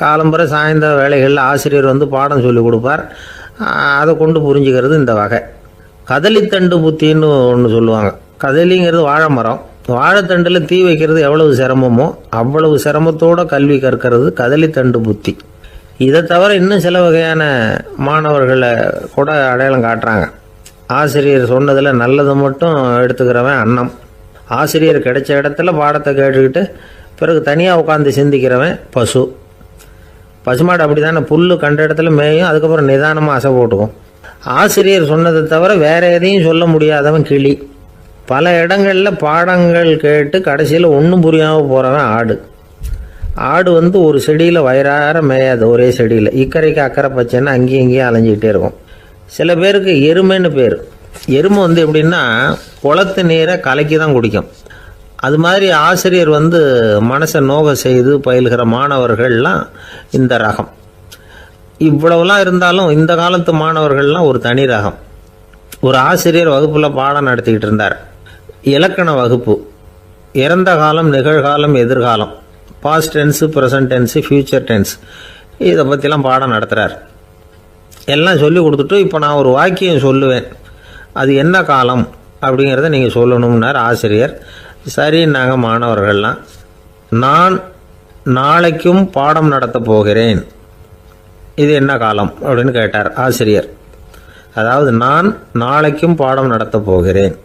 காலம்பரை சாயந்தர வேலைகளில் ஆசிரியர் பாடம் சொல்லி கொடுப்பார், அதை கொண்டு புரிஞ்சுக்கிறது இந்த வகை. கதலித்தண்டு புத்தின்னு ஒன்று சொல்லுவாங்க. கதலிங்கிறது வாழை மரம். வாழைத்தண்டில் தீ வைக்கிறது எவ்வளவு சிரமமோ அவ்வளவு சிரமத்தோட கல்வி கற்கிறது கதலித்தண்டு புத்தி. இதை தவிர இன்னும் சில வகையான மாணவர்களை கூட அடையாளம் காட்டுறாங்க. ஆசிரியர் சொன்னதில் நல்லதை மட்டும் எடுத்துக்கிறவன் அன்னம். ஆசிரியர் கிடைச்ச இடத்துல பாடத்தை கேட்டுக்கிட்டு பிறகு தனியாக உட்காந்து சிந்திக்கிறவன் பசு. பசுமாடு அப்படி தானே, புல் கண்ட இடத்துல மேயும், அதுக்கப்புறம் நிதானமாக அசை போட்டுக்கும். ஆசிரியர் சொன்னதை தவிர வேற எதையும் சொல்ல முடியாதவன் கிளி. பல இடங்களில் பாடங்கள் கேட்டு கடைசியில் ஒன்றும் புரியாமல் போகிறவன் ஆடு. ஆடு ஒரு செடியில் வயிறார மேயாது, ஒரே செடியில். இக்கரைக்கு அக்கறை பச்சைன்னா அங்கேயும் இங்கேயும் அலைஞ்சிக்கிட்டே இருக்கும். சில பேருக்கு எருமைன்னு பேர். எருமை எப்படின்னா, குளத்து நீரை கலக்கி தான் குடிக்கும். அது மாதிரி ஆசிரியர் மனசை நோக செய்து பயில்கிற மாணவர்கள்லாம் இந்த ரகம். இவ்வளவுலாம் இருந்தாலும் இந்த காலத்து மாணவர்கள்லாம் ஒரு தனி ரகம். ஒரு ஆசிரியர் வகுப்பில் பாடம் நடத்திக்கிட்டு இருந்தார். இலக்கண வகுப்பு. இறந்த காலம், நிகழ்காலம், எதிர்காலம், past tense, present tense, future tense, இதை பற்றிலாம் பாடம் நடத்துகிறார். எல்லாம் சொல்லி கொடுத்துட்டு இப்போ நான் ஒரு வாக்கியம் சொல்லுவேன், அது என்ன காலம் அப்படிங்கிறத நீங்கள் சொல்லணும்னார் ஆசிரியர். சரின்னாங்க மாணவர்கள்லாம். நான் நாளைக்கும் பாடம் நடத்த போகிறேன், இது என்ன காலம் அப்படின்னு கேட்டார் ஆசிரியர். அதாவது நான் நாளைக்கும் பாடம் நடத்த போகிறேன்,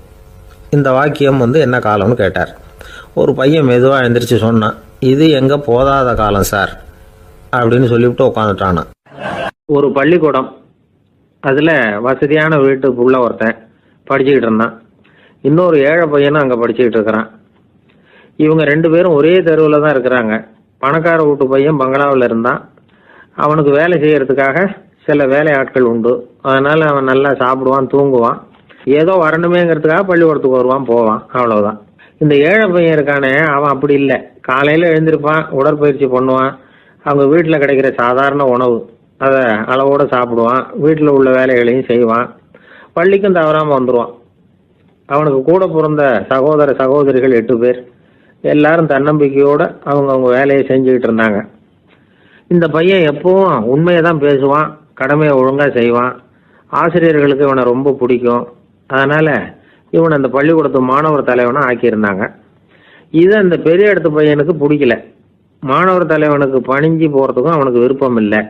இந்த வாக்கியம் என்ன காலம்னு கேட்டார். ஒரு பையன் மெதுவாக எழுந்திரிச்சு சொன்னான், இது எங்கே போதாத காலம் சார் அப்படின்னு சொல்லிவிட்டு உட்காந்துட்டானான். ஒரு பள்ளிக்கூடம், அதில் வசதியான வீட்டு புள்ள ஒருத்தன் படிச்சுக்கிட்டு இருந்தான். இன்னொரு ஏழை பையனும் அங்கே படிச்சுக்கிட்டு இருக்கிறான். இவங்க 2 பேரும் ஒரே தெருவில் தான் இருக்கிறாங்க. பணக்கார வீட்டு பையன் பங்களாவில் இருந்தான். அவனுக்கு வேலை செய்யறதுக்காக சில வேலை ஆட்கள் உண்டு. அதனால் அவன் நல்லா சாப்பிடுவான், தூங்குவான். ஏதோ வரணுமேங்கிறதுக்காக பள்ளிக்கூடத்துக்கு வருவான், போவான், அவ்வளவுதான். இந்த ஏழை பையன் இருக்கானே, அவன் அப்படி இல்லை. காலையில் எழுந்திருப்பான், உடற்பயிற்சி பண்ணுவான், அவங்க வீட்டில் கிடைக்கிற சாதாரண உணவு அதை அளவோடு சாப்பிடுவான், வீட்டில் உள்ள வேலைகளையும் செய்வான், பள்ளிக்கும் தவறாமல் வந்துடுவான். அவனுக்கு கூட பிறந்த சகோதர சகோதரிகள் 8 பேர். எல்லாரும் தன்னம்பிக்கையோடு அவங்க வேலையை செஞ்சுக்கிட்டு இருந்தாங்க. இந்த பையன் எப்பவும் உண்மையை தான் பேசுவான், கடமையை ஒழுங்காக செய்வான். ஆசிரியர்களுக்கு இவனை ரொம்ப பிடிக்கும். அதனால் இவனை அந்த பள்ளிக்கூடத்து மாணவர் தலைவனாக ஆக்கியிருந்தாங்க. இது அந்த பெரிய இடத்து பையனுக்கு பிடிக்கல. மாணவர் தலைவனுக்கு பணிஞ்சு போகிறதுக்கும் அவனுக்கு விருப்பம் இல்லை.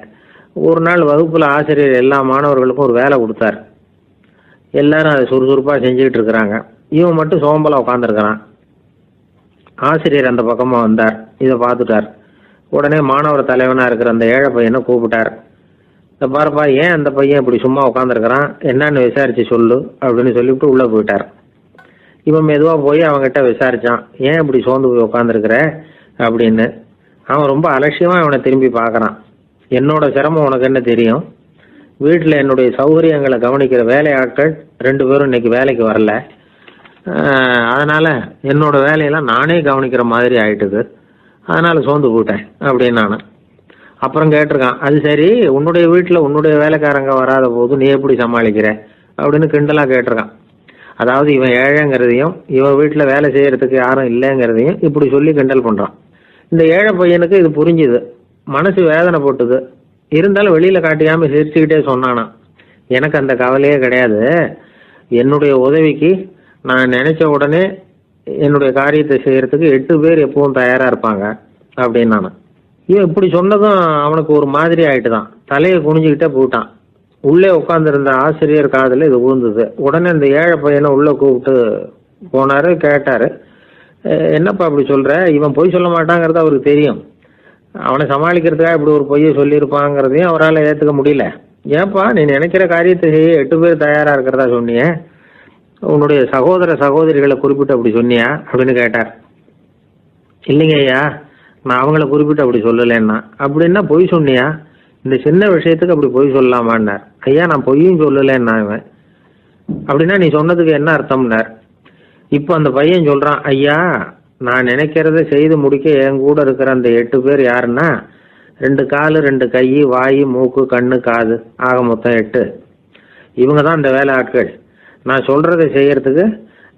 ஒரு நாள் வகுப்பில் ஆசிரியர் எல்லா மாணவர்களுக்கும் ஒரு வேலை கொடுத்தார். எல்லாரும் அதை சுறுசுறுப்பாக செஞ்சுக்கிட்டு இருக்கிறாங்க. இவன் மட்டும் சோம்பலாக உட்காந்துருக்கிறான். ஆசிரியர் அந்த பக்கமாக வந்தார், இதை பார்த்துட்டார். உடனே மாணவர் தலைவனாக இருக்கிற அந்த ஏழை பையனை கூப்பிட்டார். இந்த பாருப்பா, ஏன் அந்த பையன் இப்படி சும்மா உட்காந்துருக்கிறான், என்னன்னு விசாரிச்சு சொல்லு அப்படின்னு சொல்லிவிட்டு உள்ளே போயிட்டார். இவன் மெதுவாக போய் அவங்ககிட்ட விசாரிச்சான், ஏன் இப்படி சோர்ந்து போய் உட்காந்துருக்கிற அப்படின்னு. அவன் ரொம்ப அலட்சியமாக அவனை திரும்பி பார்க்குறான். என்னோட சிரமம் உனக்கு என்ன தெரியும்? வீட்டில் என்னுடைய சௌகரியங்களை கவனிக்கிற வேலை ஆட்கள் 2 பேரும் இன்னைக்கு வேலைக்கு வரல. அதனால் என்னோட வேலையெல்லாம் நானே கவனிக்கிற மாதிரி ஆயிட்டுது. அதனால் சோர்ந்து போயிட்டேன் அப்படின்னு நான். அப்புறம் கேட்டிருக்கான், அது சரி, உன்னுடைய வீட்டில் உன்னுடைய வேலைக்காரங்க வராத போது நீ எப்படி சமாளிக்கிற அப்படின்னு கிண்டலாக கேட்டிருக்கான். அதாவது இவன் ஏழைங்கிறதையும் இவன் வீட்டில் வேலை செய்யறதுக்கு யாரும் இல்லைங்கிறதையும் இப்படி சொல்லி கிண்டல் பண்ணுறான். இந்த ஏழை பையனுக்கு இது புரிஞ்சுது, மனசு வேதனை போட்டுது. இருந்தாலும் வெளியில் காட்டியாமல் சிரிச்சுக்கிட்டே சொன்னானா, எனக்கு அந்த கவலையே கிடையாது. என்னுடைய உதவிக்கு நான் நினைச்ச உடனே என்னுடைய காரியத்தை செய்யறதுக்கு 8 பேர் எப்பவும் தயாராக இருப்பாங்க அப்படின்னு நான். இவன் இப்படி சொன்னதும் அவனுக்கு ஒரு மாதிரி ஆயிட்டு தான். தலையை குனிஞ்சுக்கிட்டே போட்டான். உள்ளே உட்காந்துருந்த ஆசிரியர் காதில் இது விழுந்தது. உடனே இந்த ஏழை பையனை உள்ளே கூப்பிட்டு போனார். கேட்டார், என்னப்பா அப்படி சொல்கிற? இவன் பொய் சொல்ல மாட்டாங்கிறது அவருக்கு தெரியும். அவனை சமாளிக்கிறதுக்காக இப்படி ஒரு பொய்யை சொல்லியிருப்பாங்கிறதையும் அவரால் ஏற்றுக்க முடியல. ஏன்பா, நீ நினைக்கிற காரியத்தை செய்ய 8 பேர் தயாராக இருக்கிறதா சொன்னியே, உன்னுடைய சகோதர சகோதரிகளை குறிப்பிட்டு அப்படி சொன்னியா அப்படின்னு கேட்டார். இல்லைங்க ஐயா, நான் அவங்கள குறிப்பிட்டு அப்படி சொல்லலைன்னா. அப்படின்னா பொய் சொன்னியா? இந்த சின்ன விஷயத்துக்கு அப்படி பொய் சொல்லலாமான்னார். ஐயா, நான் பொய்யும் சொல்லலைன்னா. இவன் அப்படின்னா நீ சொன்னதுக்கு என்ன அர்த்தம்னார். இப்போ அந்த பையன் சொல்கிறான், ஐயா, நான் நினைக்கிறத செய்து முடிக்க என் கூட இருக்கிற அந்த 8 பேர் யாருன்னா 2 காலு, 2 கை, வாய், மூக்கு, கண்ணு, காது, ஆக மொத்தம் 8. இவங்க தான் இந்த வேலை ஆட்கள். நான் சொல்கிறத செய்யறதுக்கு,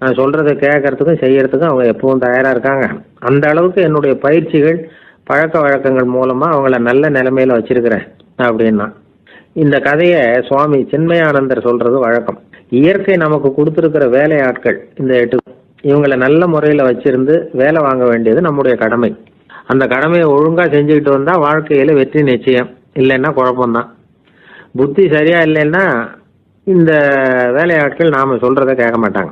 நான் சொல்கிறத கேட்கறதுக்கும் செய்யறதுக்கும் அவங்க எப்பவும் தயாராக இருக்காங்க. அந்த அளவுக்கு என்னுடைய பயிற்சிகள், பழக்க வழக்கங்கள் மூலமாக அவங்கள நல்ல நிலைமையில் வச்சிருக்கிறேன் அப்படின்னா. இந்த கதையை சுவாமி சின்மயானந்தர் சொல்கிறது வழக்கம். இயற்கை நமக்கு கொடுத்துருக்கிற வேலை ஆட்கள் இந்த 8. இவங்களை நல்ல முறையில் வச்சிருந்து வேலை வாங்க வேண்டியது நம்முடைய கடமை. அந்த கடமையை ஒழுங்காக செஞ்சுக்கிட்டு வந்தால் வாழ்க்கையில் வெற்றி நிச்சயம். இல்லைன்னா குழப்பம்தான். புத்தி சரியா இல்லைன்னா இந்த வேலையாட்கள் நாம் சொல்கிறத கேட்க மாட்டாங்க.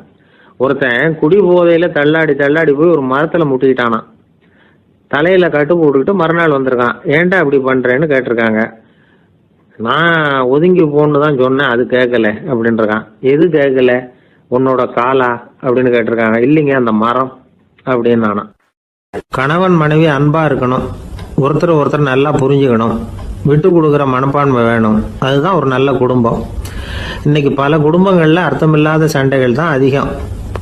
ஒருத்தன் குடி போதையில் தள்ளாடி தள்ளாடி போய் ஒரு மரத்தில் முட்டிக்கிட்டானா. தலையில் கட்டு போட்டுக்கிட்டு மறுநாள் வந்திருக்கான். ஏன்டா இப்படி பண்ணுறேன்னு கேட்டிருக்காங்க. நான் ஒதுங்கி போன்னு தான் சொன்னேன், அது கேட்கல அப்படின்ட்டுருக்கான். எது கேட்கல? உன்னோட காலா அப்படின்னு கேட்டிருக்காங்க. இல்லைங்க, அந்த மரம் அப்படின்னு நானா. கணவன் மனைவி அன்பாக இருக்கணும், ஒருத்தர் ஒருத்தர் நல்லா புரிஞ்சுக்கணும், விட்டு கொடுக்குற மனப்பான்மை வேணும். அதுதான் ஒரு நல்ல குடும்பம். இன்னைக்கு பல குடும்பங்களில் அர்த்தமில்லாத சண்டைகள் தான் அதிகம்.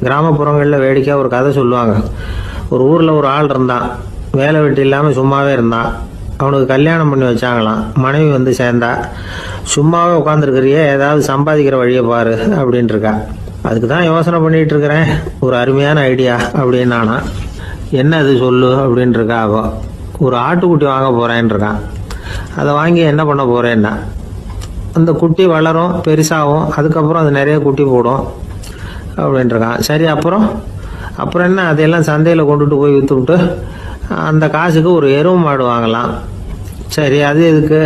கிராமப்புறங்களில் வேடிக்கையாக ஒரு கதை சொல்லுவாங்க. ஒரு ஊரில் ஒரு ஆள் இருந்தான், வேலை வெட்டி இல்லாமல் சும்மாவே இருந்தான். அவனுக்கு கல்யாணம் பண்ணி வச்சாங்களாம். மனைவி வந்து சேர்ந்தா, சும்மாவே உட்காந்துருக்கிறியே, ஏதாவது சம்பாதிக்கிற வழியை பாரு அப்படின்ட்டு இருக்கா. அதுக்கு தான் யோசனை பண்ணிட்டு இருக்கிறேன், ஒரு அருமையான ஐடியா அப்படின்னு நானா. என்ன அது சொல்லு அப்படின்ட்டு இருக்கா. அவ ஒரு ஆட்டுக்குட்டி வாங்க போகிறேன்னு இருக்கான். அதை வாங்கி என்ன பண்ண போகிறேன்னா, அந்த குட்டி வளரும், பெருசாகும், அதுக்கப்புறம் அது நிறைய குட்டி போடும் அப்படின்ட்டுருக்கான். சரி, அப்புறம் என்ன, அதையெல்லாம் சந்தையில் கொண்டுட்டு போய் விற்றுவிட்டு அந்த காசுக்கு ஒரு எருவு மாடு வாங்கலாம். சரி, அது எதுக்கு?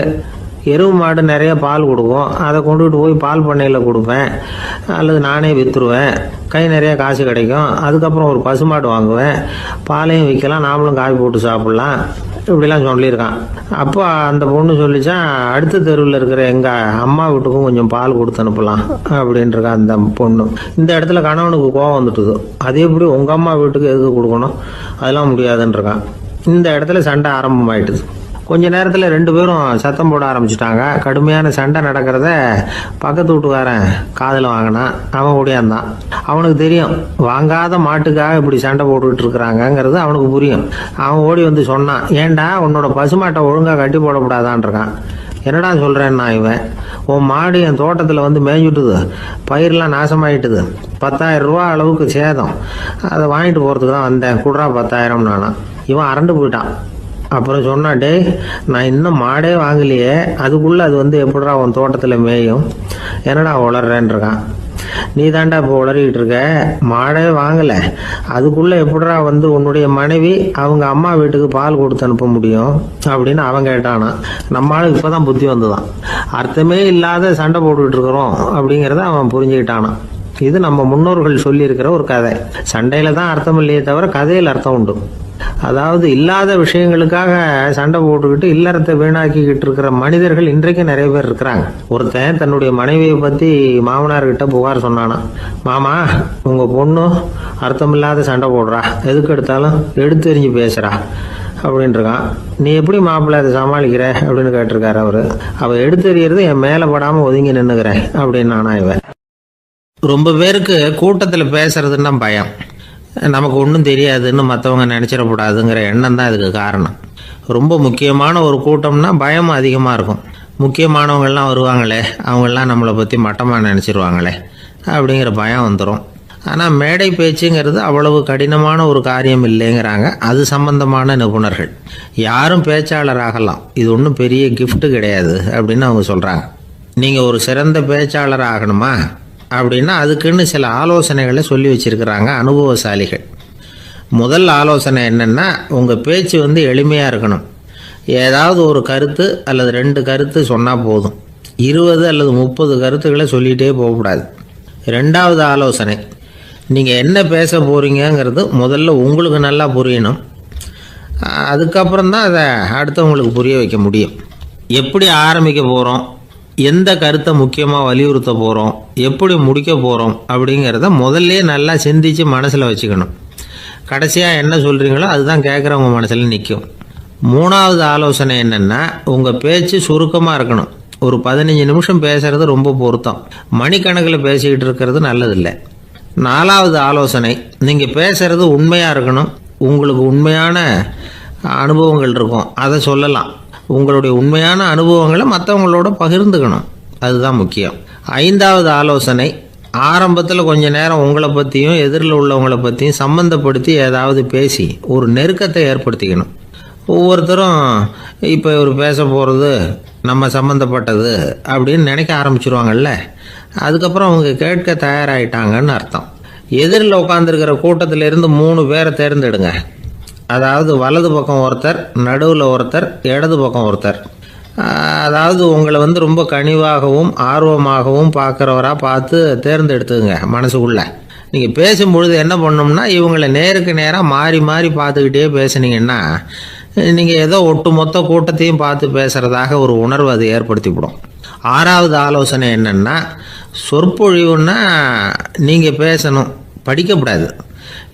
எருவு மாடு நிறைய பால் கொடுக்கும், அதை கொண்டுகிட்டு போய் பால் பண்ணையில் கொடுப்பேன், அல்லது நானே விற்றுருவேன், கை நிறைய காசு கிடைக்கும். அதுக்கப்புறம் ஒரு பசுமாடு வாங்குவேன், பாலையும் விற்கலாம், நாமளும் காய் போட்டு சாப்பிட்லாம், இப்படிலாம் சொல்லியிருக்கான். அப்போ அந்த பொண்ணு சொல்லிச்சான், அடுத்த தெருவில் இருக்கிற எங்கள் அம்மா வீட்டுக்கும் கொஞ்சம் பால் கொடுத்து அனுப்பலாம் அப்படின்ட்டுருக்கா அந்த பொண்ணு. இந்த இடத்துல கணவனுக்கு கோவம் வந்துட்டுது. அது எப்படி உங்கள் அம்மா வீட்டுக்கு எதுக்கு கொடுக்கணும், அதெல்லாம் முடியாதுன்றிருக்கான். இந்த இடத்துல சண்டை ஆரம்பமாயிட்டுது. கொஞ்ச நேரத்தில் 2 பேரும் சத்தம் போட ஆரம்பிச்சிட்டாங்க. கடுமையான சண்டை நடக்கிறத பக்கத்து வீட்டுக்காரன் காதில் வாங்கினான். அவன் ஓடியாந்தான். அவனுக்கு தெரியும் வாங்காத மாட்டுக்காக இப்படி சண்டை போட்டுக்கிட்டு இருக்கிறாங்கங்கிறது அவனுக்கு புரியும். அவன் ஓடி வந்து சொன்னான், ஏண்டா உன்னோட பசுமாட்டை ஒழுங்காக கட்டி போடக்கூடாதான்ருக்கான். என்னடா சொல்கிறேன்னா இவன், உன் மாடு என் தோட்டத்தில் வந்து மேய்ஞ்சுட்டுது, பயிரெலாம் நாசமாயிட்டுது, 10,000 ரூபா அளவுக்கு சேதம், அதை வாங்கிட்டு போகிறதுக்கு தான் வந்தேன், குடுறா 10,000 நானா. இவன் அரண்டு போயிட்டான். அப்புறம் சொன்னா, டே நான் இன்னும் மாடே வாங்கலையே, அதுக்குள்ளே அது வந்து எப்படிடா உன் தோட்டத்தில் மேயும், என்னடா உளறேன்ருக்கான். நீ தாண்டா இப்போ உளறிக்கிட்டு இருக்க, மாடே வாங்கலை, அதுக்குள்ளே எப்படிடா வந்து உன்னுடைய மனைவி அவங்க அம்மா வீட்டுக்கு பால் கொடுத்து அனுப்ப முடியும் அப்படின்னு அவன் கேட்டானா. நம்ம ஆளுக்கு இப்போ தான் புத்தி வந்துதான். அர்த்தமே இல்லாத சண்டை போட்டுக்கிட்டு இருக்கிறோம் அப்படிங்கிறத அவன் புரிஞ்சுக்கிட்டானா. இது நம்ம முன்னோர்கள் சொல்லியிருக்கிற ஒரு கதை. சண்டையில் தான் அர்த்தம் இல்லையே தவிர கதையில் அர்த்தம் உண்டு. அதாவது இல்லாத விஷயங்களுக்காக சண்டை போட்டுக்கிட்டு இல்லறத்தை வீணாக்கிக்கிட்டு இருக்கிற மனிதர்கள் இன்றைக்கு நிறைய பேர் இருக்கிறாங்க. ஒருத்தன் தன்னுடைய மனைவியை பற்றி மாமனார்கிட்ட புகார் சொன்னானா, மாமா உங்கள் பொண்ணு அர்த்தமில்லாத சண்டை போடுறா, எதுக்கு எடுத்தாலும் எடுத்து எறிஞ்சு பேசுகிறா அப்படின்ட்டுருக்கான். நீ எப்படி மாப்பிள்ளை அதை சமாளிக்கிற அப்படின்னு கேட்டிருக்காரு அவரு. அவள் எடுத்து எறிகிறது என் மேலே படாமல் ஒதுங்கி நின்றுக்கிறேன் அப்படின்னு நானா. இவன் ரொம்ப பேருக்கு கூட்டத்தில் பேசுறதுன்னா பயம். நமக்கு ஒன்றும் தெரியாதுன்னு மற்றவங்க நினச்சிடக்கூடாதுங்கிற எண்ணம் தான் இதுக்கு காரணம். ரொம்ப முக்கியமான ஒரு கூட்டம்னா பயம் அதிகமாக இருக்கும். முக்கியமானவங்கள்லாம் வருவாங்களே, அவங்களாம் நம்மளை பற்றி மட்டமாக நினச்சிருவாங்களே அப்படிங்கிற பயம் வந்துடும். ஆனால் மேடை பேச்சுங்கிறது அவ்வளவு கடினமான ஒரு காரியம் இல்லைங்கிறாங்க அது சம்பந்தமான நிபுணர்கள். யாரும் பேச்சாளர் ஆகலாம், இது ஒன்றும் பெரிய கிஃப்ட்டு கிடையாது அப்படின்னு அவங்க சொல்கிறாங்க. நீங்கள் ஒரு சிறந்த பேச்சாளர் ஆகணுமா அப்படின்னா அதுக்குன்னு சில ஆலோசனைகளை சொல்லி வச்சிருக்கிறாங்க அனுபவசாலிகள். முதல் ஆலோசனை என்னென்னா, உங்கள் பேச்சு வந்து எளிமையாக இருக்கணும். ஏதாவது ஒரு கருத்து அல்லது 2 கருத்து சொன்னால் போதும். 20 அல்லது 30 கருத்துக்களை சொல்லிகிட்டே போகக்கூடாது. 2வது ஆலோசனை, நீங்கள் என்ன பேச போகிறீங்கிறது முதல்ல உங்களுக்கு நல்லா புரியணும். அதுக்கப்புறம் தான் அதை அடுத்தவங்களுக்கு புரிய வைக்க முடியும். எப்படி ஆரம்பிக்க போகிறோம், எந்த கருத்தை முக்கியமாக வலியுறுத்த போகிறோம், எப்படி முடிக்க போகிறோம் அப்படிங்கிறத முதல்ல நல்லா சிந்திச்சு மனசில் வச்சுக்கணும். கடைசியாக என்ன சொல்கிறீங்களோ அதுதான் கேட்குறவங்க மனசில் நிற்கும். 3வது ஆலோசனை என்னென்னா, உங்கள் பேச்சு சுருக்கமாக இருக்கணும். ஒரு 15 நிமிஷம் பேசுகிறது ரொம்ப பொருத்தம். மணிக்கணக்கில் பேசிக்கிட்டு இருக்கிறது நல்லதில்லை. 4வது ஆலோசனை, நீங்கள் பேசுகிறது உண்மையாக இருக்கணும். உங்களுக்கு உண்மையான அனுபவங்கள் இருக்கும், அதை சொல்லலாம். உங்களுடைய உண்மையான அனுபவங்களை மற்றவங்களோட பகிர்ந்துக்கணும், அதுதான் முக்கியம். 5வது ஆலோசனை, ஆரம்பத்தில் கொஞ்ச நேரம் உங்களை பற்றியும் எதிரில் உள்ளவங்களை பற்றியும் சம்மந்தப்படுத்தி ஏதாவது பேசி ஒரு நெருக்கத்தை ஏற்படுத்திக்கணும். ஒவ்வொருத்தரும் இப்போ ஒரு பேச போகிறது நம்ம சம்மந்தப்பட்டது அப்படின்னு நினைக்க ஆரம்பிச்சிருவாங்கல்ல, அதுக்கப்புறம் அவங்க கேட்க தயாராகிட்டாங்கன்னு அர்த்தம். எதிரில் உட்காந்துருக்கிற கூட்டத்திலிருந்து 3 பேரை தேர்ந்தெடுங்க. அதாவது வலது பக்கம் ஒருத்தர், நடுவில் ஒருத்தர், இடது பக்கம் ஒருத்தர். அதாவது உங்களை வந்து ரொம்ப கனிவாகவும் ஆர்வமாகவும் பார்க்குறவராக பார்த்து தேர்ந்தெடுத்துங்க மனசுக்குள்ளே. நீங்கள் பேசும்பொழுது என்ன பண்ணணும்னா, இவங்களை நேருக்கு நேராக மாறி மாறி பார்த்துக்கிட்டே பேசுனீங்கன்னா நீங்கள் ஏதோ ஒட்டுமொத்த கூட்டத்தையும் பார்த்து பேசுகிறதாக ஒரு உணர்வு அது ஏற்படுத்திவிடும். 6வது ஆலோசனை என்னென்னா, சொற்பொழிவுன்னா நீங்கள் பேசணும், படிக்கக்கூடாது.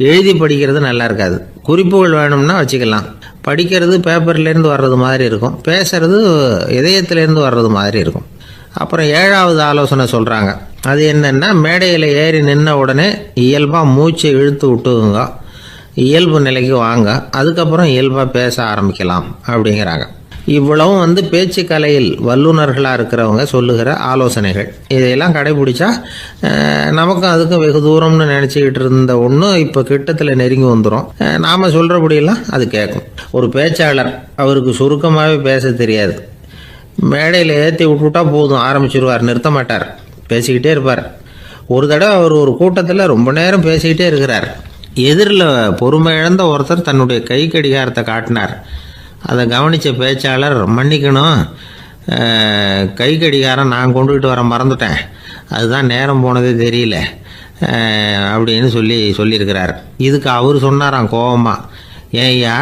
எழுதி படிக்கிறது நல்லா இருக்காது. குறிப்புகள் வேணும்னா வச்சுக்கலாம். படிக்கிறது பேப்பர்லேருந்து வர்றது மாதிரி இருக்கும், பேசுறது இதயத்திலேருந்து வர்றது மாதிரி இருக்கும். அப்புறம் 7வது ஆலோசனை சொல்கிறாங்க. அது என்னென்னா, மேடையில் ஏறி நின்ன உடனே இயல்பாக மூச்சை இழுத்து விட்டுங்க, இயல்பு நிலைக்கு வாங்க, அதுக்கப்புறம் இயல்பாக பேச ஆரம்பிக்கலாம் அப்படிங்கிறாங்க. இவ்வளவும் வந்து பேச்சு கலையில் வல்லுநர்களாக இருக்கிறவங்க சொல்லுகிற ஆலோசனைகள். இதையெல்லாம் கடைபிடிச்சா நமக்கும் அதுக்கும் வெகு தூரம்னு நினச்சிக்கிட்டு இருந்த ஒன்று இப்போ கிட்டத்தில் நெருங்கி வந்துடும். நாம் சொல்கிறபடியெல்லாம் அது கேட்கும். ஒரு பேச்சாளர், அவருக்கு சுருக்கமாகவே பேச தெரியாது. மேடையில் ஏற்றி விட்டுவிட்டா போதும், ஆரம்பிச்சிருவார், நிறுத்த மாட்டார், பேசிக்கிட்டே இருப்பார். ஒரு தடவை அவர் ஒரு கூட்டத்தில் ரொம்ப நேரம் பேசிக்கிட்டே இருக்கிறார். எதிரில் பொறுமை இழந்த ஒருத்தர் தன்னுடைய கை கடிகாரத்தை காட்டினார். அதை கவனித்த பேச்சாளர், மன்னிக்கணும், கை கடிகாரம் நான் கொண்டுகிட்டு வர மறந்துட்டேன், அதுதான் நேரம் போனதே தெரியல அப்படின்னு சொல்லியிருக்கிறார். இதுக்கு அவர் சொன்னாராம் கோபமா, ஏய்யா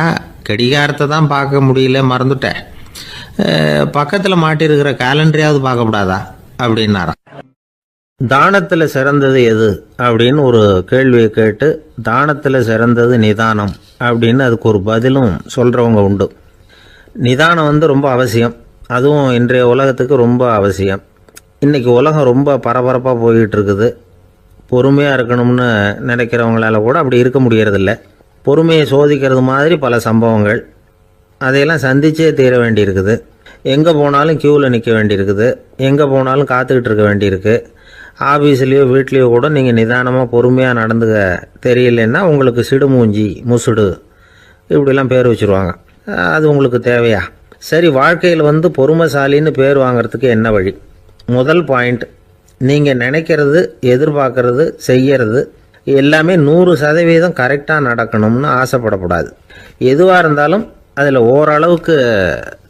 கடிகாரத்தை தான் பார்க்க முடியல மறந்துட்டேன், பக்கத்தில் மாட்டிருக்கிற கேலண்டரையாவது பார்க்கக்கூடாதா அப்படின்னாராம். தானத்தில் சிறந்தது எது அப்படின்னு ஒரு கேள்வியை கேட்டு, தானத்தில் சிறந்தது நிதானம் அப்படின்னு அதுக்கு ஒரு பதிலும் சொல்கிறவங்க உண்டு. நிதானம் ரொம்ப அவசியம், அதுவும் இன்றைய உலகத்துக்கு ரொம்ப அவசியம். இன்றைக்கி உலகம் ரொம்ப பரபரப்பாக போய்கிட்டு இருக்குது. பொறுமையாக இருக்கணும்னு நினைக்கிறவங்களால கூட அப்படி இருக்க முடியறதில்ல. பொறுமையை சோதிக்கிறது மாதிரி பல சம்பவங்கள், அதையெல்லாம் சந்திச்சே தீர வேண்டியிருக்குது. எங்கே போனாலும் க்யூவில் நிற்க வேண்டியிருக்குது, எங்கே போனாலும் காத்துக்கிட்டு இருக்க வேண்டியிருக்கு. ஆஃபீஸ்லேயோ வீட்லேயோ கூட நீங்கள் நிதானமாக பொறுமையாக நடந்துக்க தெரியலன்னா உங்களுக்கு சிடுமூஞ்சி, முசுடு இப்படிலாம் பேர் வச்சுருவாங்க. அது உங்களுக்கு தேவையா? சரி, வாழ்க்கையில் பொறுமைசாலின்னு பேர் வாங்கிறதுக்கு என்ன வழி? முதல் பாயிண்ட், நீங்கள் நினைக்கிறது, எதிர்பார்க்கறது, செய்கிறது எல்லாமே 100% கரெக்டாக நடக்கணும்னு ஆசைப்படக்கூடாது. எதுவாக இருந்தாலும் அதில் ஓரளவுக்கு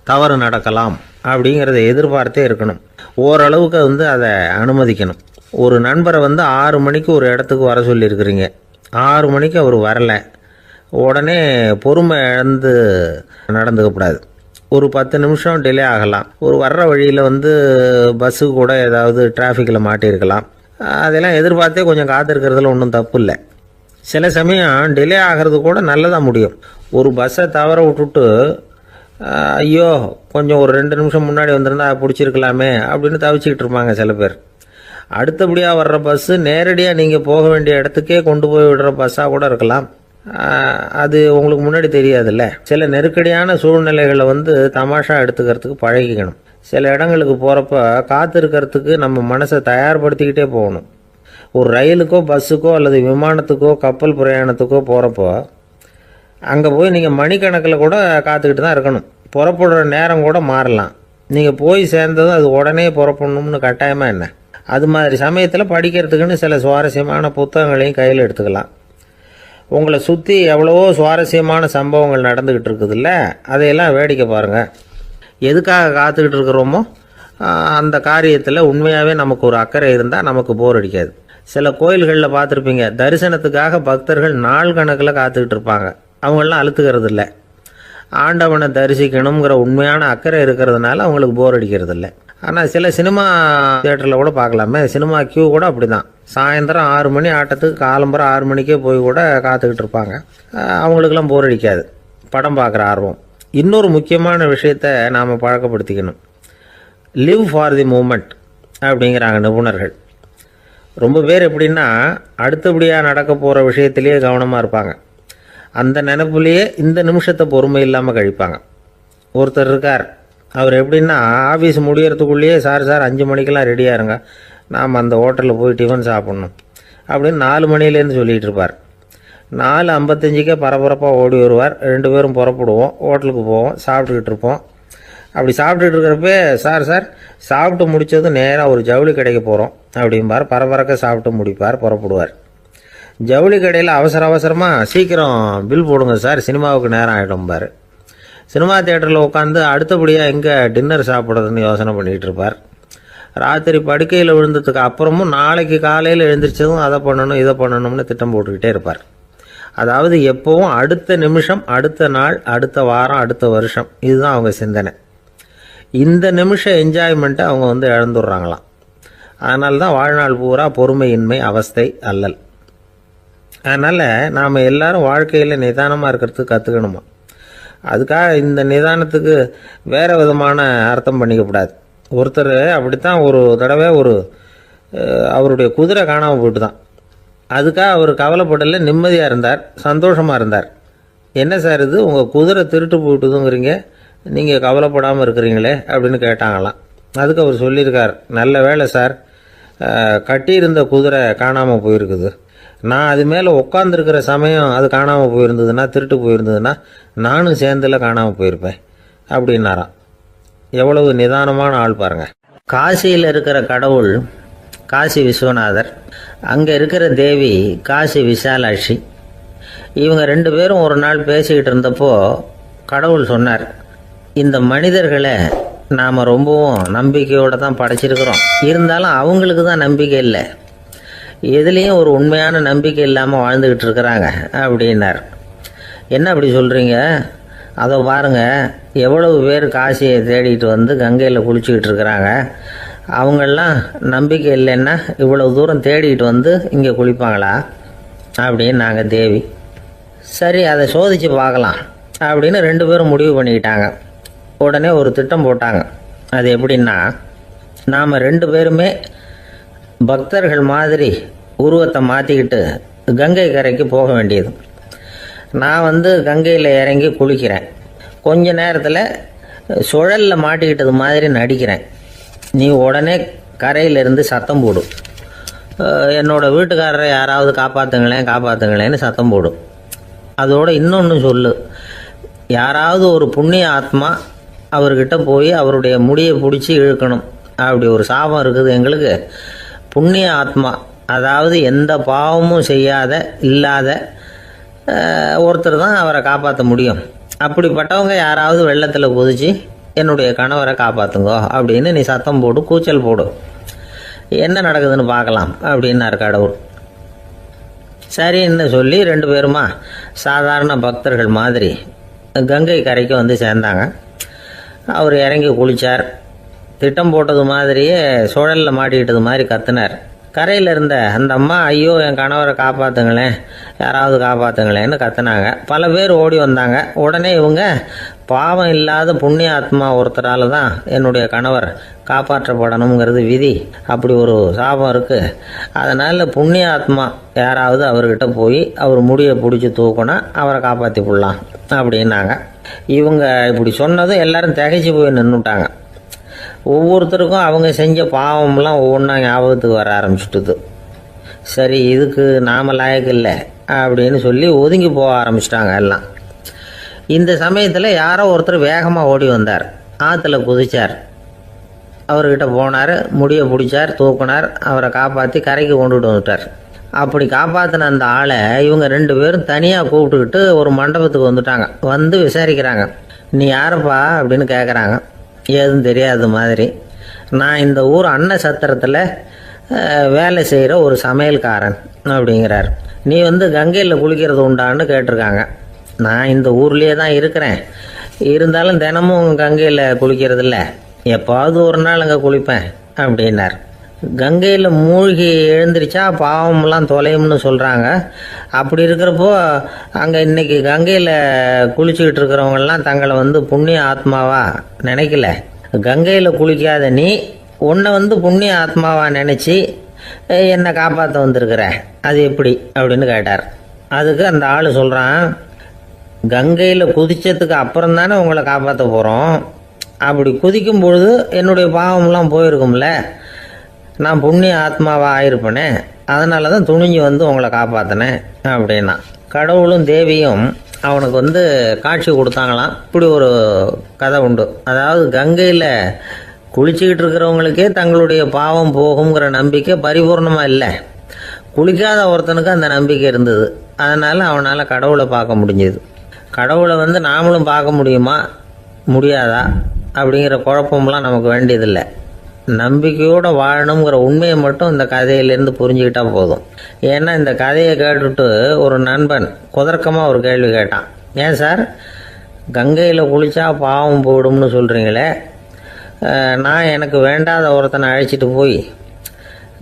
தவறு நடக்கலாம் அப்படிங்கிறத எதிர்பார்த்தே இருக்கணும். ஓரளவுக்கு அதை அனுமதிக்கணும். ஒரு நண்பரை 6 மணிக்கு ஒரு இடத்துக்கு வர சொல்லியிருக்கிறீங்க, 6 மணிக்கு அவர் வரலை, உடனே பொறுமை இழந்து நடந்துக்கக்கூடாது. ஒரு 10 நிமிஷம் டிலே ஆகலாம். ஒரு வர்ற வழியில் பஸ்ஸு கூட ஏதாவது டிராஃபிக்கில் மாட்டியிருக்கலாம். அதெல்லாம் எதிர்பார்த்தே கொஞ்சம் காத்திருக்கிறதுல ஒன்றும் தப்பு இல்லை. சில சமயம் டிலே ஆகிறது கூட நல்லதாக முடியும். ஒரு பஸ்ஸை தவற விட்டுட்டு, ஐயோ கொஞ்சம் ஒரு 2 நிமிஷம் முன்னாடி வந்திருந்தா பிடிச்சிருக்கலாமே அப்படின்னு தவிச்சிக்கிட்டு இருப்பாங்க சில பேர். அடுத்தபடியாக வர்ற பஸ்ஸு நேரடியாக நீங்கள் போக வேண்டிய இடத்துக்கே கொண்டு போய் விடுற பஸ்ஸாக கூட இருக்கலாம். அது உங்களுக்கு முன்னாடி தெரியாதுல்ல. சில நெருக்கடியான சூழ்நிலைகளை தமாஷா எடுத்துக்கிறதுக்கு பழகிக்கணும். சில இடங்களுக்கு போகிறப்ப காத்திருக்கிறதுக்கு நம்ம மனசை தயார்படுத்திக்கிட்டே போகணும். ஒரு ரயிலுக்கோ பஸ்ஸுக்கோ அல்லது விமானத்துக்கோ கப்பல் பிரயாணத்துக்கோ போகிறப்போ அங்கே போய் நீங்கள் மணிக்கணக்கில் கூட காத்துக்கிட்டு தான் இருக்கணும். புறப்படுற நேரம் கூட மாறலாம். நீங்கள் போய் சேர்ந்ததும் அது உடனே புறப்படணும்னு கட்டாயமாக என்ன? அது மாதிரி சமயத்தில் படிக்கிறதுக்குன்னு சில சுவாரஸ்யமான புத்தகங்களையும் கையில் எடுத்துக்கலாம். உங்களை சுற்றி எவ்வளவோ சுவாரஸ்யமான சம்பவங்கள் நடந்துக்கிட்டு இருக்குதுல்ல, அதையெல்லாம் வேடிக்கை பாருங்கள். எதுக்காக காத்துக்கிட்டு இருக்கிறோமோ அந்த காரியத்தில் உண்மையாகவே நமக்கு ஒரு அக்கறை இருந்தால் நமக்கு போர் அடிக்காது. சில கோயில்களில் பார்த்துருப்பீங்க, தரிசனத்துக்காக பக்தர்கள் நாள் கணக்கில் காத்துக்கிட்டு இருப்பாங்க. அவங்களெலாம் அழுத்துக்கிறது இல்லை. ஆண்டவனை தரிசிக்கணுங்கிற உண்மையான அக்கறை இருக்கிறதுனால அவங்களுக்கு போர் அடிக்கிறது இல்லை. ஆனால் சில சினிமா தியேட்டரில் கூட பார்க்கலாமே, சினிமா கியூ கூட அப்படி தான். சாயந்தரம் 6 மணி ஆட்டத்துக்கு காலம்பரம் 6 மணிக்கே போய் கூட காத்துக்கிட்டு இருப்பாங்க. அவங்களுக்கெல்லாம் போர் அடிக்காது, படம் பார்க்குற ஆர்வம். இன்னொரு முக்கியமான விஷயத்தை நாம் பழக்கப்படுத்திக்கணும். லிவ் ஃபார் தி மூமெண்ட் அப்படிங்கிறாங்க நிபுணர்கள். ரொம்ப பேர் எப்படின்னா அடுத்தபடியாக நடக்க போகிற விஷயத்திலேயே கவனமாக இருப்பாங்க. அந்த நினைப்புலேயே இந்த நிமிஷத்தை பொறுமை இல்லாமல் கழிப்பாங்க. ஒருத்தர் இருக்கார், அவர் எப்படின்னா ஆஃபீஸ் முடியறதுக்குள்ளேயே சார் 5 மணிக்கெல்லாம் ரெடியாக இருங்க, நாம் அந்த ஹோட்டலில் போய் டிஃபன் சாப்பிட்ணும் அப்படின்னு 4 மணிலேருந்து சொல்லிகிட்டு இருப்பார். 4:55 பரபரப்பாக ஓடி வருவார். 2 பேரும் புறப்படுவோம், ஹோட்டலுக்கு போவோம், சாப்பிட்டுக்கிட்டு இருப்போம். அப்படி சாப்பிட்டுட்டு இருக்கிறப்ப சார் சாப்பிட்டு முடித்ததும் நேராக ஒரு ஜவுளி கடைக்கு போகிறோம் அப்படிம்பார். பரபரக்க சாப்பிட்டு முடிப்பார், புறப்படுவார். ஜவுளி கடையில் அவசரமாக சீக்கிரம் பில் போடுங்க சார், சினிமாவுக்கு நேரம் ஆகிடும்பார். சினிமா தியேட்டரில் உட்காந்து அடுத்தபடியாக எங்கே டின்னர் சாப்பிட்றதுன்னு யோசனை பண்ணிகிட்டு இருப்பார். ராத்திரி படுக்கையில் விழுந்ததுக்கு அப்புறமும் நாளைக்கு காலையில் எழுந்திரிச்சதும் அதை பண்ணணும் இதை பண்ணணும்னு திட்டம் போட்டுக்கிட்டே இருப்பார். அதாவது எப்போவும் அடுத்த நிமிஷம், அடுத்த நாள், அடுத்த வாரம், அடுத்த வருஷம், இதுதான் அவங்க சிந்தனை. இந்த நிமிஷம் என்ஜாய்மெண்ட்டை அவங்க இழந்துடுறாங்களாம். அதனால தான் வாழ்நாள் பூரா பொறுமையின்மை, அவஸ்தை, அல்லல். அதனால் நாம் எல்லாரும் வாழ்க்கையில் நிதானமாக இருக்கிறதுக்கு கற்றுக்கணுமா. அதுக்காக இந்த நிதானத்துக்கு வேறு விதமான அர்த்தம் பண்ணிக்கக்கூடாது. ஒருத்தர் அப்படித்தான் ஒரு தடவை அவருடைய குதிரை காணாமல் போயிட்டு தான். அதுக்காக அவர் கவலைப்படலை, நிம்மதியாக இருந்தார், சந்தோஷமாக இருந்தார். என்ன சார் இது, உங்கள் குதிரை திருட்டு போயிட்டுதுங்கிறீங்க, நீங்கள் கவலைப்படாமல் இருக்கிறீங்களே அப்படின்னு கேட்டாங்களாம். அதுக்கு அவர் சொல்லியிருக்கார், நல்ல வேலை சார், கட்டியிருந்த குதிரை காணாமல் போயிருக்குது. நான் அது மேலே உட்காந்துருக்கிற சமயம் அது காணாமல் போயிருந்ததுன்னா, திருட்டு போயிருந்ததுன்னா நானும் சேர்ந்தில் காணாமல் போயிருப்பேன் அப்படின்னாராம். எவ்வளவு நிதானமான ஆள் பாருங்கள். காசியில் இருக்கிற கடவுள் காசி விஸ்வநாதர், அங்கே இருக்கிற தேவி காசி விசாலாட்சி. இவங்க 2 பேரும் ஒரு நாள் பேசிக்கிட்டு இருந்தப்போ கடவுள் சொன்னார், இந்த மனிதர்களை நாம் ரொம்பவும் நம்பிக்கையோடு தான் படைச்சிருக்கிறோம். இருந்தாலும் அவங்களுக்கு தான் நம்பிக்கை இல்லை, எதுலேயும் ஒரு உண்மையான நம்பிக்கை இல்லாமல் வாழ்ந்துக்கிட்டு இருக்கிறாங்க அப்படின்னார். என்ன அப்படி சொல்கிறீங்க? அதை பாருங்கள், எவ்வளவு பேர் காசியை தேடிட்டு வந்து கங்கையில் குளிச்சுக்கிட்டு இருக்கிறாங்க. அவங்களெலாம் நம்பிக்கை இல்லைன்னா இவ்வளவு தூரம் தேடிட்டு வந்து இங்கே குளிப்பாங்களா அப்படின்னு நாங்கள் தேவி. சரி, அதை சோதித்து பார்க்கலாம் அப்படின்னு 2 பேரும் முடிவு பண்ணிக்கிட்டாங்க. உடனே ஒரு திட்டம் போட்டாங்க. அது எப்படின்னா, நாம் 2 பேருமே பக்தர்கள் மாதிரி உருவத்தை மாற்றிக்கிட்டு கங்கை கரைக்கு போக வேண்டியது. நான் வந்து கங்கையில் இறங்கி குளிக்கிறேன். கொஞ்ச நேரத்தில் சுழலில் மாட்டிக்கிட்டது மாதிரி நடிக்கிறேன். நீ உடனே கரையிலிருந்து சத்தம் போடும். என்னோடய வீட்டுக்காரரை யாராவது காப்பாற்றுங்களேன்னு சத்தம் போடும். அதோடு இன்னொன்று சொல்லு, யாராவது ஒரு புண்ணிய ஆத்மா அவர்கிட்ட போய் அவருடைய முடியை பிடிச்சி இழுக்கணும். அப்படி ஒரு சாபம் இருக்குது எங்களுக்கு. புண்ணிய ஆத்மா, அதாவது எந்த பாவமும் செய்யாத இல்லாத ஒருத்தர் தான் அவரை காப்பாற்ற முடியும். அப்படிப்பட்டவங்க யாராவது வெள்ளத்தில் குதிச்சு என்னுடைய கணவரை காப்பாற்றுங்கோ அப்படின்னு நீ சத்தம் போடு, கூச்சல் போடு, என்ன நடக்குதுன்னு பார்க்கலாம் அப்படின்னார் கடவுள். சரின்னு சொல்லி 2 பேருமா சாதாரண பக்தர்கள் மாதிரி கங்கை கரைக்கு வந்து சேர்ந்தாங்க. அவர் இறங்கி குளித்தார். திட்டம் போட்டது மாதிரியே சுழலில் மாட்டிக்கிட்டது மாதிரி கத்துனார். கரையில் இருந்த அந்த அம்மா, ஐயோ என் கணவரை காப்பாற்றுங்களேன், யாராவது காப்பாற்றுங்களேன்னு கத்துனாங்க. பல பேர் ஓடி வந்தாங்க. உடனே இவங்க, பாவம் இல்லாத புண்ணிய ஆத்மா ஒருத்தரால் தான் என்னுடைய கணவர் காப்பாற்றப்படணுங்கிறது விதி, அப்படி ஒரு சாபம் இருக்குது, அதனால் புண்ணிய ஆத்மா யாராவது அவர்கிட்ட போய் அவர் முடியை பிடிச்சி தூக்கினா அவரை காப்பாற்றி விடலாம் அப்படின்னாங்க. இவங்க இப்படி சொன்னதும் எல்லாரும் திகைச்சு போய் நின்றுட்டாங்க. ஒவ்வொருத்தருக்கும் அவங்க செஞ்ச பாவம்லாம் ஒவ்வொன்றா ஞாபகத்துக்கு வர ஆரம்பிச்சுட்டுது. சரி, இதுக்கு நாம லாயக்கு இல்லை அப்படின்னு சொல்லி ஒதுங்கி போக ஆரம்பிச்சிட்டாங்க எல்லாம். இந்த சமயத்தில் யாரோ ஒருத்தர் வேகமாக ஓடி வந்தார். ஆற்றுல குதிச்சார். அவர்கிட்ட போனார், முடியை பிடிச்சார், தூக்கினார், அவரை காப்பாற்றி கரைக்கு கொண்டுட்டு வந்துட்டார். அப்படி காப்பாற்றின அந்த ஆளை இவங்க 2 பேரும் தனியாக கூப்பிட்டுக்கிட்டு ஒரு மண்டபத்துக்கு வந்துட்டாங்க. வந்து விசாரிக்கிறாங்க. நீ யாருப்பா அப்படின்னு கேட்குறாங்க. ஏதும் தெரியாத மாதிரி. நான் இந்த ஊர் அன்ன சத்திரத்தில் வேலை செய்கிற ஒரு சமையல்காரன் அப்படிங்கிறார். நீ வந்து கங்கையில் குளிக்கிறது உண்டான்னு கேட்டிருக்காங்க. நான் இந்த ஊர்லேயே தான் இருக்கிறேன், இருந்தாலும் தினமும் கங்கையில் குளிக்கிறது இல்லை, எப்பாவது ஒரு நாள் அங்கே குளிப்பேன் அப்படின்னார். கங்கையில் மூழ்கி எழுந்திரிச்சா பாவம்லாம் தொலையும்னு சொல்கிறாங்க. அப்படி இருக்கிறப்போ அங்கே இன்றைக்கி கங்கையில் குளிச்சுக்கிட்டு இருக்கிறவங்கெல்லாம் தங்களை வந்து புண்ணிய ஆத்மாவா நினைக்கல. கங்கையில் குளிக்காத நீ உன்னை வந்து புண்ணிய ஆத்மாவா நினச்சி என்னை காப்பாற்ற வந்திருக்கிற, அது எப்படி அப்படின்னு கேட்டார். அதுக்கு அந்த ஆள் சொல்கிறான், கங்கையில் குதித்ததுக்கு அப்புறம் தானே உங்களை காப்பாற்ற போகிறோம். அப்படி குதிக்கும் பொழுது என்னுடைய பாவம்லாம் போயிருக்கும்ல, நான் புண்ணிய ஆத்மாவாக ஆயிருப்பேனே, அதனால தான் துணிஞ்சு வந்து உங்களை காப்பாற்றினேன் அப்படின்னா. கடவுளும் தேவியும் அவனுக்கு வந்து காட்சி கொடுத்தாங்களாம். இப்படி ஒரு கதை உண்டு. அதாவது கங்கையில் குளிச்சுக்கிட்டு இருக்கிறவங்களுக்கே தங்களுடைய பாவம் போகுங்கிற நம்பிக்கை பரிபூர்ணமாக இல்லை. குளிக்காத ஒருத்தனுக்கு அந்த நம்பிக்கை இருந்தது. அதனால் அவனால் கடவுளை பார்க்க முடிஞ்சது. கடவுளை வந்து நாமளும் பார்க்க முடியுமா முடியாதா அப்படிங்கிற குழப்பம்லாம் நமக்கு வேண்டியதில்லை. நம்பிக்கையோடு வாழணுங்கிற உண்மையை மட்டும் இந்த கதையிலேருந்து புரிஞ்சுக்கிட்டா போதும். ஏன்னா இந்த கதையை கேட்டுட்டு ஒரு நண்பன் குதர்க்கமாக ஒரு கேள்வி கேட்டான். ஏன் சார், கங்கையில் குளித்தா பாவம் போயிடும்னு சொல்கிறீங்களே, நான் எனக்கு வேண்டாத ஒருத்தனை அழைச்சிட்டு போய்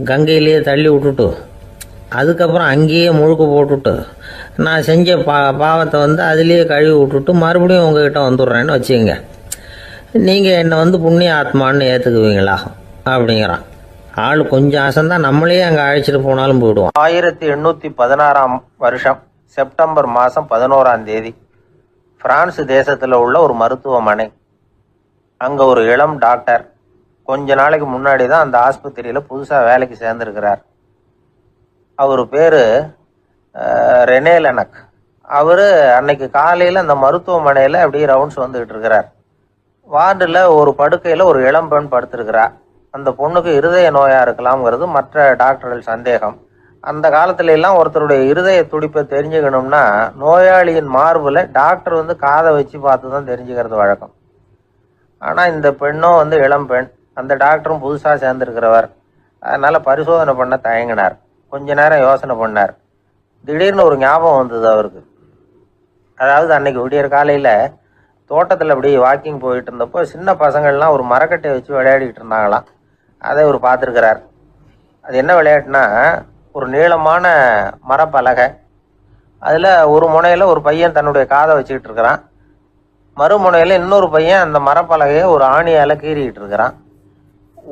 கங்கையிலேயே தள்ளி விட்டுட்டு அதுக்கப்புறம் அங்கேயே முழுக்க போட்டுட்டு நான் செஞ்ச பாவத்தை வந்து அதுலேயே கழுவி விட்டுட்டு மறுபடியும் உங்ககிட்ட வந்துடுறேன்னு வச்சுக்கோங்க, நீங்கள் என்னை வந்து புண்ணிய ஆத்மான்னு ஏற்றுக்குவீங்களா அப்படிங்கிறான். ஆள் கொஞ்சம் அசந்தான் நம்மளே அங்கே அழைச்சிட்டு போனாலும் போயிடுவோம். 1816 செப்டம்பர் மாதம் 11 பிரான்ஸ் தேசத்தில் உள்ள ஒரு மருத்துவமனை. அங்கே ஒரு இளம் டாக்டர் கொஞ்ச நாளைக்கு முன்னாடி தான் அந்த ஆஸ்பத்திரியில் புதுசாக வேலைக்கு சேர்ந்துருக்கிறார். அவர் பேர் ரெனே லெனக். அவர் அன்னைக்கு காலையில் அந்த மருத்துவமனையில் அப்படியே ரவுண்ட்ஸ் வந்துக்கிட்டு இருக்கிறார். வார்டில் ஒரு படுக்கையில் ஒரு இளம்பெண் படுத்திருக்கிறா. அந்த பொண்ணுக்கு இருதய நோயாக இருக்கலாம்ங்கிறது மற்ற டாக்டர்கள் சந்தேகம். அந்த காலத்துல எல்லாம் ஒருத்தருடைய இருதய துடிப்பை தெரிஞ்சுக்கணும்னா நோயாளியின் மார்பில் டாக்டர் வந்து காதை வச்சு பார்த்து தான் தெரிஞ்சுக்கிறது வழக்கம். ஆனால் இந்த பெண்ணும் வந்து இளம் பெண், அந்த டாக்டரும் புதுசாக சேர்ந்துருக்கிறவர். அதனால் பரிசோதனை பண்ண தயங்கினார். கொஞ்ச நேரம் யோசனை பண்ணார். திடீர்னு ஒரு ஞாபகம் வந்தது அவருக்கு. அதாவது அன்னைக்கு விடியற் காலையில் தோட்டத்தில் அப்படி வாக்கிங் போயிட்டு இருந்தப்போ சின்ன பசங்கள்லாம் ஒரு மரக்கட்டையை வச்சு விளையாடிக்கிட்டு இருந்தாங்களாம். அதை இவர் பார்த்துருக்கிறார். அது என்ன விளையாட்டுனா, ஒரு நீளமான மரப்பலகை, அதில் ஒரு முனையில் ஒரு பையன் தன்னுடைய காதை வச்சுக்கிட்டு இருக்கிறான், மறுமுனையில் இன்னொரு பையன் அந்த மரப்பலகையை ஒரு ஆணியால் கீறிக்கிட்டு இருக்கிறான்.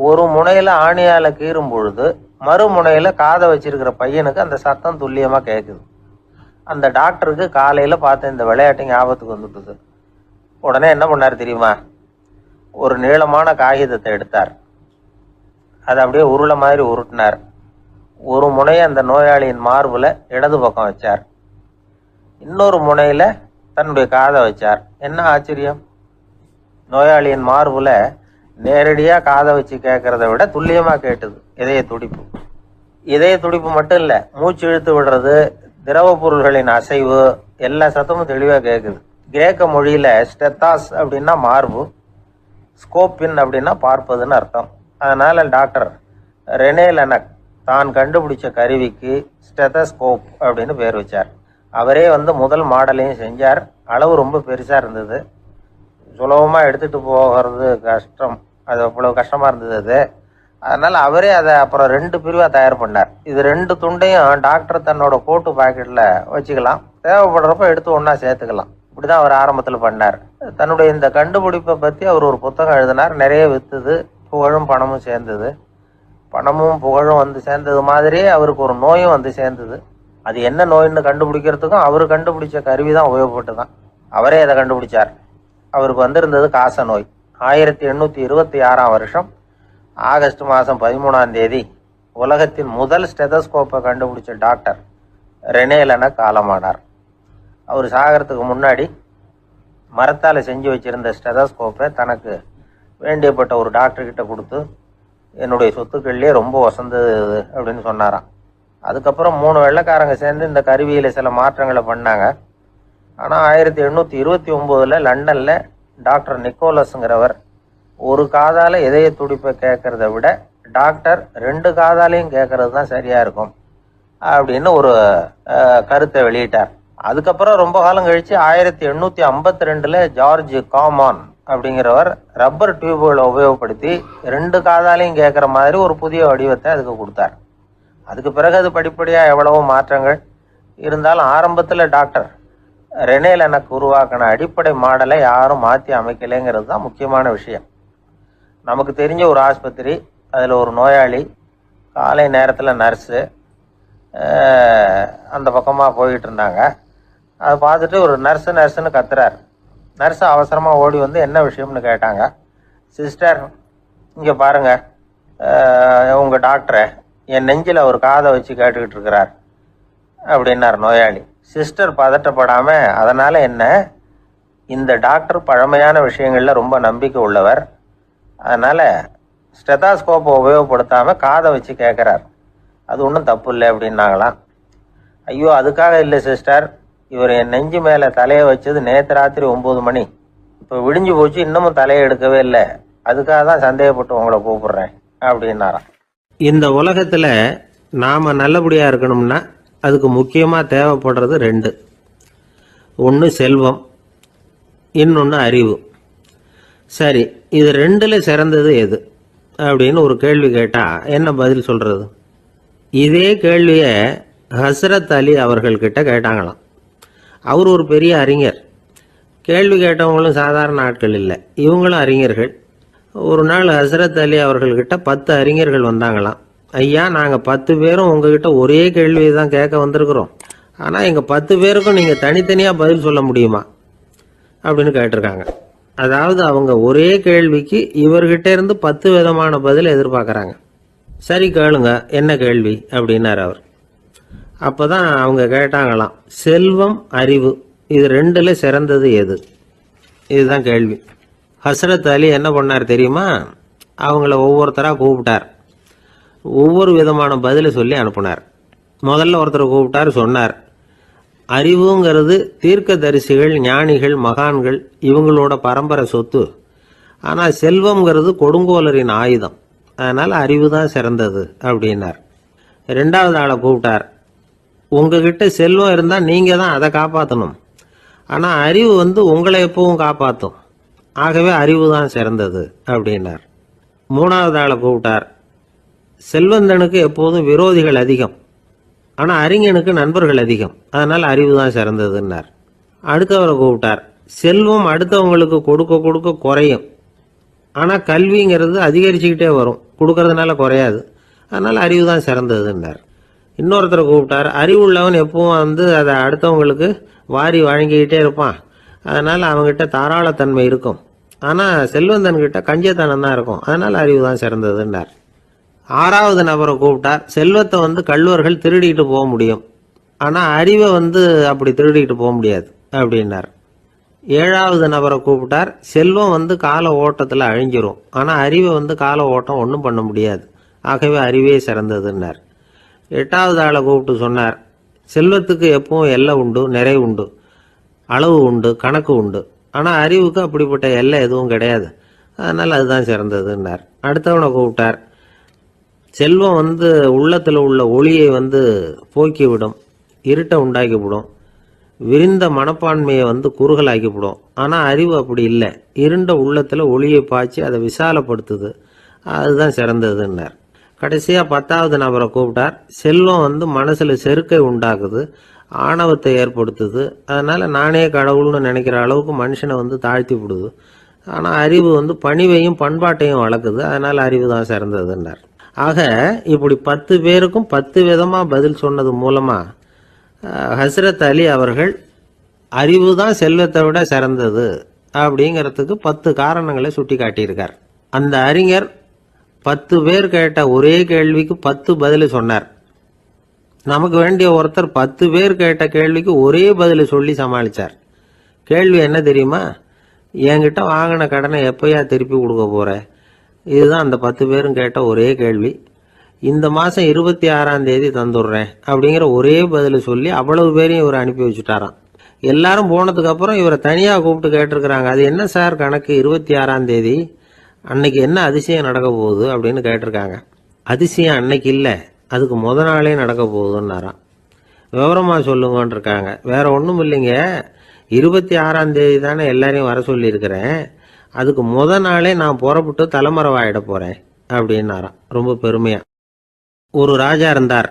ஒரு முனையில் ஆணியால் கீறும் பொழுது மறுமுனையில் காதை வச்சிருக்கிற பையனுக்கு அந்த சத்தம் துல்லியமாக கேட்குது. அந்த டாக்டருக்கு காலையில் பார்த்த இந்த விளையாட்டு ஞாபகத்துக்கு வந்துட்டுது. உடனே என்ன பண்ணார் தெரியுமா? ஒரு நீளமான காகிதத்தை எடுத்தார். அதை அப்படியே உருளை மாதிரி உருட்டினார். ஒரு முனையை அந்த நோயாளியின் மார்பில் இடது பக்கம் வச்சார், இன்னொரு முனையில் தன்னுடைய காதை வச்சார். என்ன ஆச்சரியம்! நோயாளியின் மார்புல நேரடியாக காதை வச்சு கேட்கறத விட துல்லியமாக கேட்டுது இதய துடிப்பு. இதய துடிப்பு மட்டும் இல்லை, மூச்சு இழுத்து விடுறது, திரவ பொருள்களின் அசைவு, எல்லா சத்தமும் தெளிவாக கேட்குது. கிரேக்க மொழியில் ஸ்டெத்தாஸ் அப்படின்னா மார்பு, ஸ்கோப்பின் அப்படின்னா பார்ப்பதுன்னு அர்த்தம். அதனால் டாக்டர் ரெனே லெனக் தான் கண்டுபிடிச்ச கருவிக்கு ஸ்டெத்தஸ்கோப் அப்படின்னு பேர் வச்சார். அவரே வந்து முதல் மாடலையும் செஞ்சார். அளவு ரொம்ப பெருசாக இருந்தது, சுலபமாக எடுத்துகிட்டு போகிறது கஷ்டம், அது அவ்வளோ கஷ்டமாக இருந்தது அது. அதனால் அவரே அதை அப்புறம் 2 பிரிவாக தயார் பண்ணார். இது 2 துண்டையும் டாக்டர் தன்னோட கோட்டு பாக்கெட்டில் வச்சுக்கலாம், தேவைப்படுறப்ப எடுத்து ஒன்றா சேர்த்துக்கலாம். இப்படி தான் அவர் ஆரம்பத்தில் பண்ணார். தன்னுடைய இந்த கண்டுபிடிப்பை பற்றி அவர் ஒரு புத்தகம் எழுதினார். நிறைய விற்றுது, புகழும் பணமும் சேர்ந்தது. பணமும் புகழும் வந்து சேர்ந்தது மாதிரியே அவருக்கு ஒரு நோயும் வந்து சேர்ந்தது. அது என்ன நோயின்னு கண்டுபிடிக்கிறதுக்கும் அவர் கண்டுபிடிச்ச கருவி தான் உபயோகப்பட்டு தான். அவரே அதை கண்டுபிடிச்சார். அவருக்கு வந்திருந்தது காச நோய். 1826ஆம் வருஷம் ஆகஸ்ட் மாதம் 13ஆம் தேதி உலகத்தின் முதல் ஸ்டெதஸ்கோப்பை கண்டுபிடிச்ச டாக்டர் ரெனே லெனக் காலமானார். அவர் சாகிறதுக்கு முன்னாடி மரத்தால் செஞ்சு வச்சிருந்த ஸ்டெதஸ்கோப்பை தனக்கு வேண்டியப்பட்ட ஒரு டாக்டர்கிட்ட கொடுத்து, என்னுடைய சொத்துக்கள்லேயே ரொம்ப வசந்தது அப்படின்னு சொன்னாராம். அதுக்கப்புறம் 3 வெள்ளைக்காரங்க சேர்ந்து இந்த கருவியில் சில மாற்றங்களை பண்ணாங்க. ஆனால் 1829 லண்டனில் டாக்டர் நிக்கோலஸுங்கிறவர் ஒரு காதால் இதய துடிப்பை கேட்கறத விட டாக்டர் 2 காதாலையும் கேட்கறது தான் சரியாக இருக்கும் அப்படின்னு ஒரு கருத்தை வெளியிட்டார். அதுக்கப்புறம் ரொம்ப காலம் கழித்து 1852 ஜார்ஜ் காமான் அப்படிங்கிறவர் ரப்பர் டியூப்களை உபயோகப்படுத்தி 2 காதாலையும் கேட்குற மாதிரி ஒரு புதிய வடிவத்தை அதுக்கு கொடுத்தார். அதுக்கு பிறகு அது படிப்படியாக எவ்வளவோ மாற்றங்கள் இருந்தாலும் ஆரம்பத்தில் டாக்டர் ரெனே லெனக் உருவாக்கின அடிப்படை மாடலை யாரும் மாற்றி அமைக்கலைங்கிறது தான் முக்கியமான விஷயம். நமக்கு தெரிஞ்ச ஒரு ஆஸ்பத்திரி, அதில் ஒரு நோயாளி, காலை நேரத்தில் நர்ஸு அந்த பக்கமாக போயிட்டு இருந்தாங்க. அதை பார்த்துட்டு ஒரு நர்ஸுன்னு கத்துறார். நர்ஸு அவசரமாக ஓடி வந்து என்ன விஷயம்னு கேட்டாங்க. சிஸ்டர், இங்கே பாருங்கள், உங்கள் டாக்டரை என் நெஞ்சில் ஒரு காதை வச்சு கேட்டுக்கிட்டு இருக்கிறார் அப்படின்னார் நோயாளி. சிஸ்டர் பதட்டப்படாமல், அதனால் என்ன, இந்த டாக்டர் பழமையான விஷயங்களில் ரொம்ப நம்பிக்கை உள்ளவர், அதனால் ஸ்டெதாஸ்கோப்பை உபயோகப்படுத்தாமல் காதை வச்சு கேட்குறார், அது ஒன்றும் தப்பு இல்லை அப்படின்னாங்களாம். ஐயோ, அதுக்காக இல்லை சிஸ்டர், இவர் என் நெஞ்சு மேலே தலையை வச்சது நேற்று ராத்திரி 9 மணி, இப்போ விடிஞ்சு போச்சு, இன்னமும் தலையை எடுக்கவே இல்லை, அதுக்காக தான் சந்தேகப்பட்டு உங்களை கூப்பிடுறேன் அப்படின்னாராம். இந்த உலகத்தில் நாம் நல்லபடியாக இருக்கணும்னா அதுக்கு முக்கியமாக தேவைப்படுறது 2. ஒன்று செல்வம், இன்னொன்று அறிவு. சரி, இது 2ல் சிறந்தது எது அப்படின்னு ஒரு கேள்வி கேட்டால் என்ன பதில் சொல்கிறது? இதே கேள்வியை ஹஸ்ரத் அலி அவர்கள்கிட்ட கேட்டாங்களாம். அவர் ஒரு பெரிய அறிஞர். கேள்வி கேட்டவங்களும் சாதாரண ஆட்கள் இல்லை, இவங்களும் அறிஞர்கள். ஒரு நாள் ஹஸ்ரத் அலி அவர்கள்கிட்ட 10 அறிஞர்கள் வந்தாங்களாம். ஐயா, நாங்கள் 10 பேரும் உங்ககிட்ட ஒரே கேள்வியை தான் கேட்க வந்திருக்கிறோம், ஆனால் எங்கள் 10 பேருக்கும் நீங்கள் தனித்தனியாக பதில் சொல்ல முடியுமா அப்படின்னு கேட்டிருக்காங்க. அதாவது அவங்க ஒரே கேள்விக்கு இவர்கிட்ட இருந்து 10 விதமான பதில் எதிர்பார்க்குறாங்க. சரி கேளுங்க, என்ன கேள்வி அப்படின்னார் அவர். அப்போ தான் அவங்க கேட்டாங்களாம், செல்வம், அறிவு, இது 2ல் சிறந்தது எது? இதுதான் கேள்வி. ஹஸ்ரத் அலி என்ன பண்ணார் தெரியுமா? அவங்கள ஒவ்வொருத்தராக கூப்பிட்டார், ஒவ்வொரு விதமான பதிலை சொல்லி அனுப்புனார். முதல்ல ஒருத்தரை கூப்பிட்டார், சொன்னார், அறிவுங்கிறது தீர்க்க தரிசிகள், ஞானிகள், மகான்கள், இவங்களோட பரம்பரை சொத்து. ஆனால் செல்வம்ங்கிறது கொடுங்கோலரின் ஆயுதம், அதனால் அறிவு தான் சிறந்தது அப்படின்னார். ரெண்டாவது ஆளை கூப்பிட்டார். உங்ககிட்ட செல்வம் இருந்தால் நீங்கள் தான் அதை காப்பாற்றணும், ஆனால் அறிவு உங்களை எப்பவும் காப்பாற்றும், ஆகவே அறிவு தான் சிறந்தது அப்படின்னார். மூணாவது ஆளை கூப்பிட்டார். செல்வந்தனுக்கு எப்போதும் விரோதிகள் அதிகம், ஆனால் அறிஞனுக்கு நண்பர்கள் அதிகம், அதனால் அறிவு தான் சிறந்ததுன்னார். அடுத்தவரை கூப்பிட்டார். செல்வம் அடுத்தவங்களுக்கு கொடுக்க கொடுக்க குறையும், ஆனால் கல்விங்கிறது அதிகரிச்சுக்கிட்டே வரும், கொடுக்கறதுனால குறையாது, அதனால் அறிவு தான் சிறந்ததுன்னார். இன்னொருத்தரை கூப்பிட்டார். அறிவுள்ளவன் எப்பவும் அதை அடுத்தவங்களுக்கு வாரி வழங்கிக்கிட்டே இருப்பான், அதனால் அவங்ககிட்ட தாராளத்தன்மை இருக்கும், ஆனால் செல்வந்தன்கிட்ட கஞ்சத்தனம் தான் இருக்கும், அதனால் அறிவு தான் சிறந்ததுன்னார். ஆறாவது நபரை கூப்பிட்டார். செல்வத்தை கள்வர்கள் திருடிட்டு போக முடியும், ஆனால் அறிவை அப்படி திருடிட்டு போக முடியாது அப்படின்னார். ஏழாவது நபரை கூப்பிட்டார். செல்வம் கால ஓட்டத்தில் அழிஞ்சிரும், ஆனால் அறிவை கால ஓட்டம் ஒன்றும் பண்ண முடியாது, ஆகவே அறிவே சிறந்ததுன்னார். எட்டாவது ஆளை கூப்பிட்டு சொன்னார். செல்வத்துக்கு எப்பவும் எல்லை உண்டு, நிறை உண்டு, அளவு உண்டு, கணக்கு உண்டு, ஆனால் அறிவுக்கு அப்படிப்பட்ட எல்லை எதுவும் கிடையாது, அதனால் அதுதான் சிறந்ததுன்னார். அடுத்தவனை கூப்பிட்டார். செல்வம் உள்ளத்தில் உள்ள ஒளியை போக்கிவிடும், இருட்டை உண்டாக்கிவிடும், விரிந்த மனப்பான்மையை குறுகலாக்கிவிடும், ஆனால் அறிவு அப்படி இல்லை, இருண்ட உள்ளத்தில் ஒளியை பாய்ச்சி அதை விசாலப்படுத்துது, அதுதான் சிறந்ததுன்னார். கடைசியாக 10வது நபரை கூப்பிட்டார். செல்வம் மனசில் செருக்கை உண்டாக்குது, ஆணவத்தை ஏற்படுத்துது, அதனால் நானே கடவுள்னு நினைக்கிற அளவுக்கு மனுஷனை தாழ்த்தி விடுது, ஆனால் அறிவு பணிவையும் பண்பாட்டையும் வளர்க்குது, அதனால் அறிவு தான் சிறந்ததுன்னார். ஆக இப்படி 10 பேருக்கும் 10 விதமாக பதில் சொன்னது மூலமாக ஹஸ்ரத் அலி அவர்கள் அறிவு தான் செல்வத்தை விட சிறந்தது அப்படிங்கிறதுக்கு 10 காரணங்களை சுட்டி காட்டியிருக்கார். அந்த அறிஞர் 10 பேர் கேட்ட ஒரே கேள்விக்கு 10 பதில் சொன்னார். நமக்கு வேண்டிய ஒருத்தர் 10 பேர் கேட்ட கேள்விக்கு ஒரே பதில் சொல்லி சமாளித்தார். கேள்வி என்ன தெரியுமா? என்கிட்ட வாங்கின கடனை எப்பயா திருப்பி கொடுக்க போற? இதுதான் அந்த 10 பேரும் கேட்ட ஒரே கேள்வி. இந்த மாதம் 26ஆம் தேதி தந்துடுறேன் அப்படிங்கிற ஒரே பதில் சொல்லி அவ்வளவு பேரையும் இவர் அனுப்பி வச்சுட்டாராம். எல்லாரும் போனதுக்கு அப்புறம் இவரை தனியாக கூப்பிட்டு கேட்டிருக்கிறாங்க. அது என்ன சார் கணக்கு, 26ஆம் தேதி அன்னைக்கு என்ன அதிசயம் நடக்க போகுது அப்படின்னு கேட்டிருக்காங்க. அதிசயம் அன்னைக்கு இல்லை, அதுக்கு முத நாளே நடக்க போகுதுன்னாராம். விவரமாக சொல்லுங்கன்னு இருக்காங்க. வேற ஒன்றும் இல்லைங்க, 26ஆம் தேதி தானே எல்லாரையும் வர சொல்லியிருக்கிறேன், அதுக்கு முத நாளே நான் புறப்பட்டு தலைமறைவாயிட போகிறேன் அப்படின்னாராம் ரொம்ப பெருமையாக. ஒரு ராஜா இருந்தார்.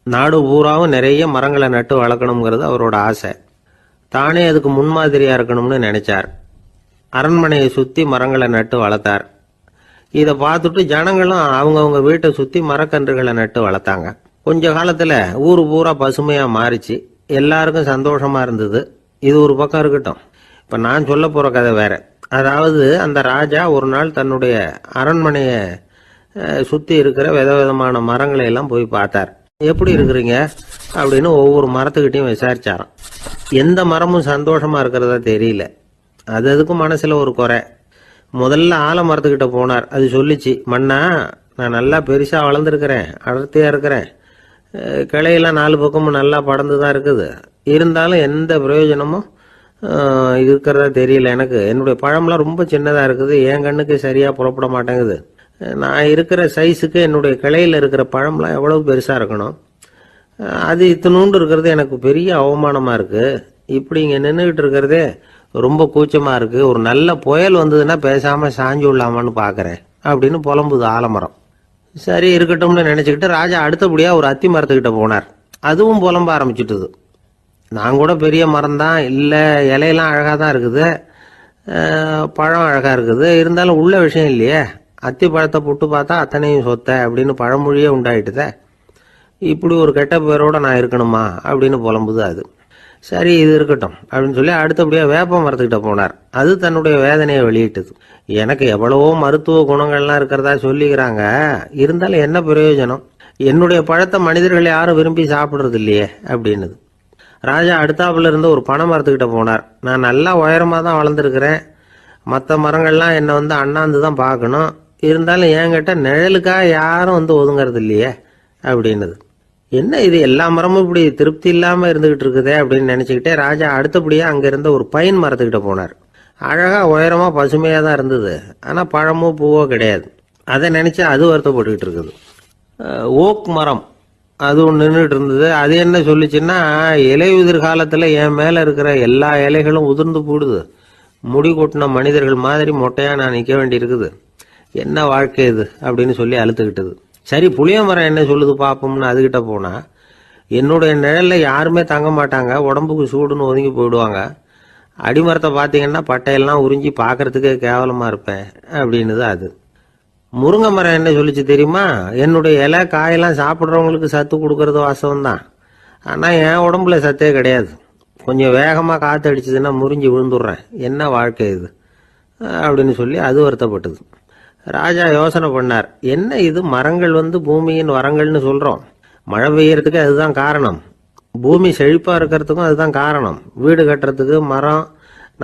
நாடு பூராவும் நிறைய மரங்களை நட்டு வளர்க்கணுங்கிறது அவரோட ஆசை. தானே அதுக்கு முன்மாதிரியாக இருக்கணும்னு நினைச்சார். அரண்மனையை சுற்றி மரங்களை நட்டு வளர்த்தார். இதை பார்த்துட்டு ஜனங்களும் அவங்கவுங்க வீட்டை சுற்றி மரக்கன்றுகளை நட்டு வளர்த்தாங்க. கொஞ்ச காலத்தில் ஊர் பூரா பசுமையாக மாறிச்சு, எல்லாருக்கும் சந்தோஷமாக இருந்தது. இது ஒரு பக்கம் இருக்கட்டும், இப்போ நான் சொல்ல போகிற கதை வேற. அதாவது அந்த ராஜா ஒரு நாள் தன்னுடைய அரண்மனையை சுற்றி இருக்கிற விதவிதமான மரங்களை எல்லாம் போய் பார்த்தார். எப்படி இருக்கிறீங்க அப்படின்னு ஒவ்வொரு மரத்துக்கிட்டையும் விசாரிச்சாராம். எந்த மரமும் சந்தோஷமாக இருக்கிறதா தெரியல, அதுக்கும் மனசில் ஒரு குறை. முதல்ல ஆலமரத்துக்கிட்ட போனார். அது சொல்லிச்சு, மண்ணா நான் நல்லா பெருசாக வளர்ந்துருக்கிறேன், அடர்த்தியாக இருக்கிறேன், கிளையெல்லாம் 4 பக்கமும் நல்லா படர்ந்து தான் இருக்குது, இருந்தாலும் எந்த பிரயோஜனமும் இருக்கிறதா தெரியல எனக்கு. என்னுடைய பழம்லாம் ரொம்ப சின்னதாக இருக்குது, என் கண்ணுக்கு சரியாக புறப்பட மாட்டேங்குது. நான் இருக்கிற சைஸுக்கு என்னுடைய கிளையில் இருக்கிற பழம்லாம் எவ்வளவு பெருசாக இருக்கணும், அது இத்தினூண்டு இருக்கிறது எனக்கு பெரிய அவமானமாக இருக்குது. இப்படி இங்கே நின்றுக்கிட்டு இருக்கிறதே ரொம்ப கூச்சமாக இருக்குது. ஒரு நல்ல புயல் வந்ததுன்னா பேசாமல் சாஞ்சு விடலாமான்னு பார்க்குறேன் அப்படின்னு புலம்புது ஆலமரம். சரி இருக்கட்டும்னு நினச்சிக்கிட்டு ராஜா அடுத்தபடியாக ஒரு அத்தி மரத்துக்கிட்ட போனார். அதுவும் புலம்ப ஆரம்பிச்சுட்டுது. நான் கூட பெரிய மரம் தான், இல்லை இலையெல்லாம் அழகாக தான் இருக்குது, பழம் அழகாக இருக்குது, இருந்தாலும் உள்ள விஷயம் இல்லையே, அத்தி பழத்தை புட்டு பார்த்தா அத்தனையும் சொத்தை அப்படின்னு பழமொழியே உண்டாயிட்டுதே, இப்படி ஒரு கெட்ட பேரோட நான் இருக்கணுமா அப்படின்னு புலம்புது அது. சரி இது இருக்கட்டும் அப்படின்னு சொல்லி அடுத்தபடியாக வேப்ப மரத்துக்கிட்ட போனார். அது தன்னுடைய வேதனையை வெளியிட்டது. எனக்கு எவ்வளவோ மருத்துவ குணங்கள்லாம் இருக்கிறதா சொல்லிக்கிறாங்க, இருந்தாலும் என்ன பிரயோஜனம், என்னுடைய பழத்தை மனிதர்கள் யாரும் விரும்பி சாப்பிட்றது இல்லையே அப்படின்னுது. ராஜா அடுத்தாப்புல இருந்து ஒரு பனை மரத்துக்கிட்ட போனார். நான் நல்லா உயரமாக தான் வளர்ந்துருக்கிறேன், மற்ற மரங்கள்லாம் என்னை அண்ணாந்து தான் பார்க்கணும், இருந்தாலும் என்கிட்ட நிழலுக்காக யாரும் ஒதுங்கிறது இல்லையே அப்படின்னுது. என்ன இது எல்லா மரமும் இப்படி திருப்தி இல்லாமல் இருந்துகிட்டு இருக்குதே அப்படின்னு நினச்சிக்கிட்டே ராஜா அடுத்தபடியாக அங்கே இருந்த ஒரு பைன் மரத்துக்கிட்ட போனார். அழகாக உயரமாக பசுமையாக தான் இருந்தது. ஆனால் பழமோ பூவோ கிடையாது. அதை நினச்சி அது வருத்தப்பட்டுக்கிட்டு இருக்குது. ஓக் மரம் அது ஒன்று நின்றுட்டு இருந்தது. அது என்ன சொல்லிச்சுன்னா, இலையுதிர் காலத்தில் என் மேலே இருக்கிற எல்லா இலைகளும் உதிர்ந்து போடுது, முடி கொட்டின மனிதர்கள் மாதிரி மொட்டையாக நான் நிற்க வேண்டி இருக்குது, என்ன வாழ்க்கை இது அப்படின்னு சொல்லி அழுத்துக்கிட்டது. சரி, புளிய மரம் என்ன சொல்லுது பார்ப்போம்னு அதுகிட்ட போனால், என்னுடைய நிழலில் யாருமே தங்க மாட்டாங்க, உடம்புக்கு சூடுன்னு ஒதுங்கி போயிடுவாங்க, அடிமரத்தை பார்த்தீங்கன்னா பட்டையெல்லாம் உறிஞ்சி பார்க்கறதுக்கே கேவலமாக இருப்பேன் அப்படின்னுது அது. முருங்கை மரம் என்ன சொல்லிச்சு தெரியுமா, என்னுடைய இலை காயெல்லாம் சாப்பிட்றவங்களுக்கு சத்து கொடுக்கறது வாசவம்தான், ஆனால் என் உடம்புல சத்தே கிடையாது, கொஞ்சம் வேகமாக காற்று அடிச்சதுன்னா முறிஞ்சி விழுந்துடுறேன், என்ன வாழ்க்கை இது அப்படின்னு சொல்லி அது வருத்தப்பட்டது. ராஜா யோசனை பண்ணார், என்ன இது மரங்கள் பூமியின் வரங்கள்னு சொல்கிறோம், மழை பெய்யறதுக்கு அதுதான் காரணம், பூமி செழிப்பாக இருக்கிறதுக்கும் அதுதான் காரணம், வீடு கட்டுறதுக்கு மரம்,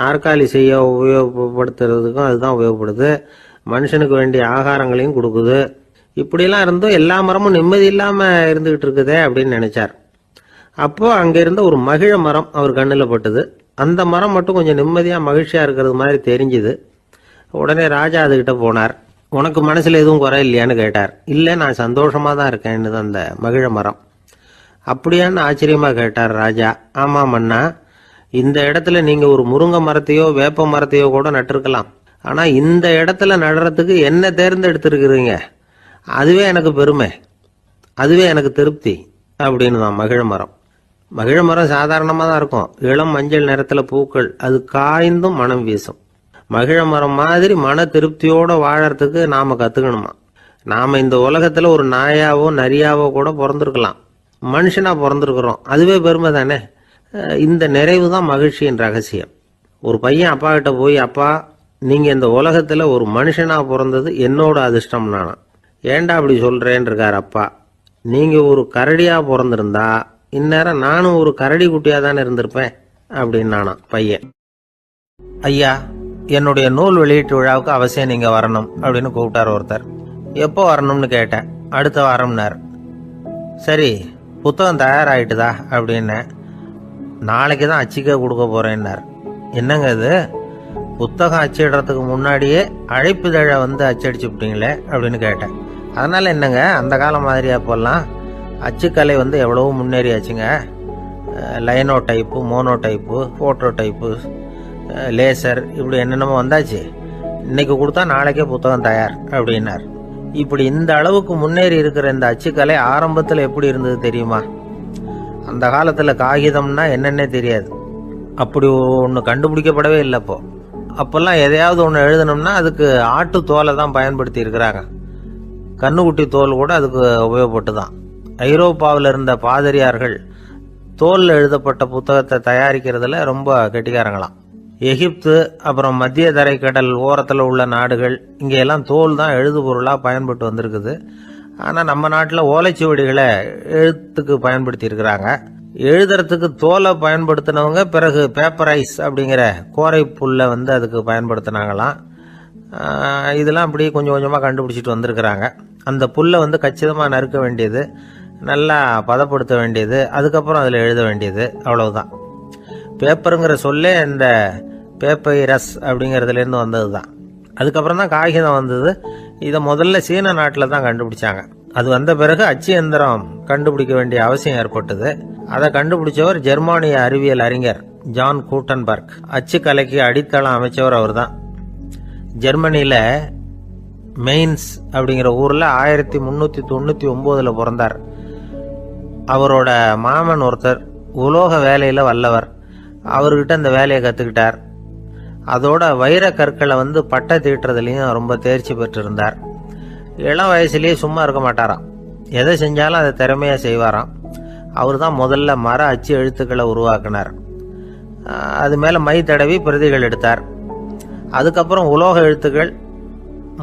நாற்காலி செய்ய உபயோகப்படுத்துறதுக்கும் அதுதான் உபயோகப்படுது, மனுஷனுக்கு வேண்டிய ஆகாரங்களையும் கொடுக்குது, இப்படிலாம் இருந்தும் எல்லா மரமும் நிம்மதி இல்லாமல் இருந்துகிட்டு இருக்குதே அப்படின்னு நினைச்சார். அப்போ அங்கே இருந்த ஒரு மகிழ மரம் அவர் கண்ணில் பட்டுது. அந்த மரம் மட்டும் கொஞ்சம் நிம்மதியாக மகிழ்ச்சியாக இருக்கிறது மாதிரி தெரிஞ்சுது. உடனே ராஜா அதுகிட்ட போனார். உனக்கு மனசில் எதுவும் குறை இல்லையான்னு கேட்டார். இல்லை, நான் சந்தோஷமாக தான் இருக்கேன்னு அந்த மகிழ மரம். அப்படியான்னு ஆச்சரியமாக கேட்டார் ராஜா. ஆமாம் மன்னா, இந்த இடத்துல நீங்கள் ஒரு முருங்கை மரத்தையோ வேப்ப மரத்தையோ கூட நட்டிருக்கலாம், ஆனால் இந்த இடத்துல நடுறதுக்கு என்ன தேர்ந்தெடுத்திருக்கிறீங்க, அதுவே எனக்கு பெருமை, அதுவே எனக்கு திருப்தி அப்படின்னு தான் மகிழ மரம். மகிழ மரம் சாதாரணமாக தான் இருக்கும், இளம் மஞ்சள் நிறத்தில் பூக்கள், அது காய்ந்தும் மனம் வீசும். மகிழ மரம் மாதிரி மன திருப்தியோடு வாழறதுக்கு நாம் கற்றுக்கணுமா. நாம் இந்த உலகத்தில் ஒரு நாயாவோ நரியாவோ கூட பிறந்திருக்கலாம், மனுஷனாக பிறந்திருக்கிறோம், அதுவே பெருமை தானே. இந்த நிறைவு தான் மகிழ்ச்சியின் ரகசியம். ஒரு பையன் அப்பா கிட்ட போய், அப்பா நீங்கள் இந்த உலகத்தில் ஒரு மனுஷனாக பிறந்தது என்னோட அதிர்ஷ்டம் நானா. ஏண்டா அப்படி சொல்கிறேன்னு இருக்கார் அப்பா. நீங்கள் ஒரு கரடியாக பிறந்திருந்தா இந்நேரம் நானும் ஒரு கரடி குட்டியாக தானே இருந்திருப்பேன் அப்படின்னு நானா பையன். ஐயா, என்னுடைய நூல் வெளியீட்டு விழாவுக்கு அவசியம் நீங்கள் வரணும் அப்படின்னு கூப்பிட்டார் ஒருத்தர். எப்போ வரணும்னு கேட்டேன். அடுத்த வாரம்னார். சரி, புத்தகம் தயாராகிட்டுதா அப்படின்னேன். நாளைக்கு தான் அச்சிக்க கொடுக்க போகிறேன்னார். என்னங்க இது, புத்தகம் அச்சிடுறதுக்கு முன்னாடியே அழைப்புதழை அச்சடிச்சு விட்டீங்களே அப்படின்னு கேட்டேன். அதனால் என்னங்க, அந்த காலம் மாதிரியா போடலாம், அச்சுக்கலை எவ்வளவோ முன்னேறியாச்சுங்க. Linotype, monotype, phototype, laser, இப்படி என்னென்னமோ வந்தாச்சு, இன்னைக்கு கொடுத்தா நாளைக்கே புத்தகம் தயார் அப்படின்னார். இப்படி இந்த அளவுக்கு முன்னேறி இருக்கிற இந்த அச்சுக்கலை ஆரம்பத்தில் எப்படி இருந்தது தெரியுமா? அந்த காலத்தில் காகிதம்னா என்னன்னே தெரியாது, அப்படி ஒன்று கண்டுபிடிக்கப்படவே இல்லை. அப்போல்லாம் எதையாவது ஒன்று எழுதணும்னா அதுக்கு ஆட்டு தோலை தான் பயன்படுத்தி இருக்கிறாங்க, கண்ணுக்குட்டி தோல் கூட அதுக்கு உபயோகப்பட்டு தான். ஐரோப்பாவில் இருந்த பாதிரியார்கள் தோலில் எழுதப்பட்ட புத்தகத்தை தயாரிக்கிறதுல ரொம்ப கெட்டிக்காரங்களாம். எகிப்து, அப்புறம் மத்திய தரைக்கடல் ஓரத்தில் உள்ள நாடுகள், இங்கே எல்லாம் தோல் தான் எழுது பொருளாக பயன்பட்டு வந்திருக்குது. ஆனால் நம்ம நாட்டில் ஓலைச்சுவடிகளை எழுத்துக்கு பயன்படுத்தி இருக்கிறாங்க. எழுதுறதுக்கு தோலை பயன்படுத்தினவங்க பிறகு பேப்பரைஸ் அப்படிங்கிற கோரை புல்லை அதுக்கு பயன்படுத்தினாங்களாம். இதெல்லாம் அப்படி கொஞ்சம் கொஞ்சமாக கண்டுபிடிச்சிட்டு வந்திருக்கிறாங்க. அந்த புல்லை கச்சிதமாக நறுக்க வேண்டியது, நல்லா பதப்படுத்த வேண்டியது, அதுக்கப்புறம் அதில் எழுத வேண்டியது, அவ்வளவுதான். பேப்பருங்கிற சொல்லே இந்த பேப்பைரஸ் அப்படிங்கிறதுலேருந்து வந்தது தான். அதுக்கப்புறம் தான் காகிதம் வந்தது. இதை முதல்ல சீன நாட்டில் தான் கண்டுபிடிச்சாங்க. அது வந்த பிறகு அச்சு எந்திரம் கண்டுபிடிக்க வேண்டிய அவசியம் ஏற்பட்டது. அதை கண்டுபிடிச்சவர் ஜெர்மானிய அறிவியல் அறிஞர் ஜான் கூட்டன்பர்க். அச்சு கலைக்கு அடித்தளம் அமைச்சவர் அவர் தான். ஜெர்மனியில் மெயின்ஸ் அப்படிங்கிற ஊரில் 1399 பிறந்தார். அவரோட மாமன் ஒருத்தர் உலோக வேலையில் வல்லவர், அவர்கிட்ட இந்த வேலையை கற்றுக்கிட்டார். அதோட வைர கற்களை பட்டை தீட்டுறதுலையும் ரொம்ப தேர்ச்சி பெற்றிருந்தார். இளம் வயசுலேயே சும்மா இருக்க மாட்டாராம், எதை செஞ்சாலும் அதை திறமையாக செய்வாராம். அவர் தான் முதல்ல மர அச்சு எழுத்துக்களை உருவாக்கினார். அது மேலே மை தடவி பிரதிகள் எடுத்தார். அதுக்கப்புறம் உலோக எழுத்துக்கள்,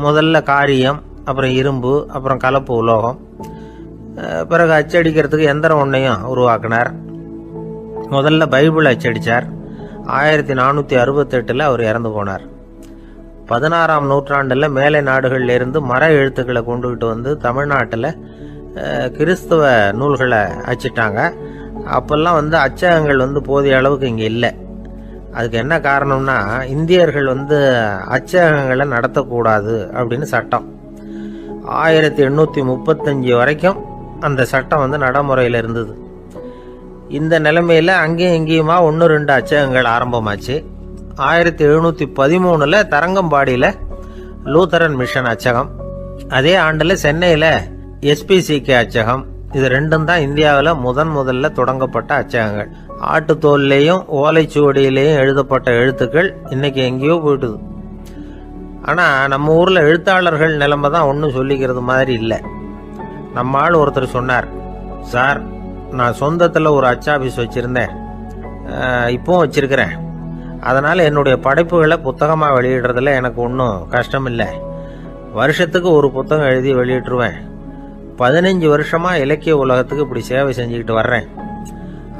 முதல்ல காரியம், அப்புறம் இரும்பு, அப்புறம் கலப்பு உலோகம், பிறகு அச்சடிக்கிறதுக்கு எந்திரம் ஒன்றையும் உருவாக்கினார். முதல்ல பைபிள் அச்சடித்தார். 1468 அவர் இறந்து போனார். 16ஆம் நூற்றாண்டில் மேலை நாடுகளிலிருந்து மர எழுத்துக்களை கொண்டுகிட்டு தமிழ்நாட்டில் கிறிஸ்தவ நூல்களை அச்சிட்டாங்க. அப்போல்லாம் அச்சகங்கள் போதிய அளவுக்கு இங்கே இல்லை. அதுக்கு என்ன காரணம்னா, இந்தியர்கள் அச்சகங்களை நடத்தக்கூடாது அப்படின்னு சட்டம். 1835 வரைக்கும் அந்த சட்டம் நடைமுறையில் இருந்தது. இந்த நிலைமையில் அங்கேயும் இங்கேயுமா 1-2 அச்சகங்கள் ஆரம்பமாச்சு. 1713 தரங்கம்பாடியில் லூத்தரன் மிஷன் அச்சகம், அதே ஆண்டில் சென்னையில் எஸ்பிசிகே அச்சகம். இது ரெண்டும் தான் இந்தியாவில் முதல்ல தொடங்கப்பட்ட அச்சகங்கள். ஆட்டுத்தோல்லையும் ஓலைச்சுவடியிலையும் எழுதப்பட்ட எழுத்துக்கள் இன்னைக்கு எங்கேயோ போயிட்டுது. ஆனால் நம்ம ஊரில் எழுத்தாளர்கள் நிலைமை தான் ஒன்றும் சொல்லிக்கிறது மாதிரி இல்லை. நம்ம ஆள் ஒருத்தர் சொன்னார், சார் நான் சொந்தத்தில் ஒரு அச்சாபீஸ் வச்சுருந்தேன், இப்போவும் வச்சுருக்கிறேன். அதனால் என்னுடைய படைப்புகளை புத்தகமாக வெளியிடுறதுல எனக்கு ஒன்றும் கஷ்டம் இல்லை. வருஷத்துக்கு ஒரு புத்தகம் எழுதி வெளியிட்டுருவேன். 15 வருஷமாக இலக்கிய உலகத்துக்கு இப்படி சேவை செஞ்சுக்கிட்டு வர்றேன்.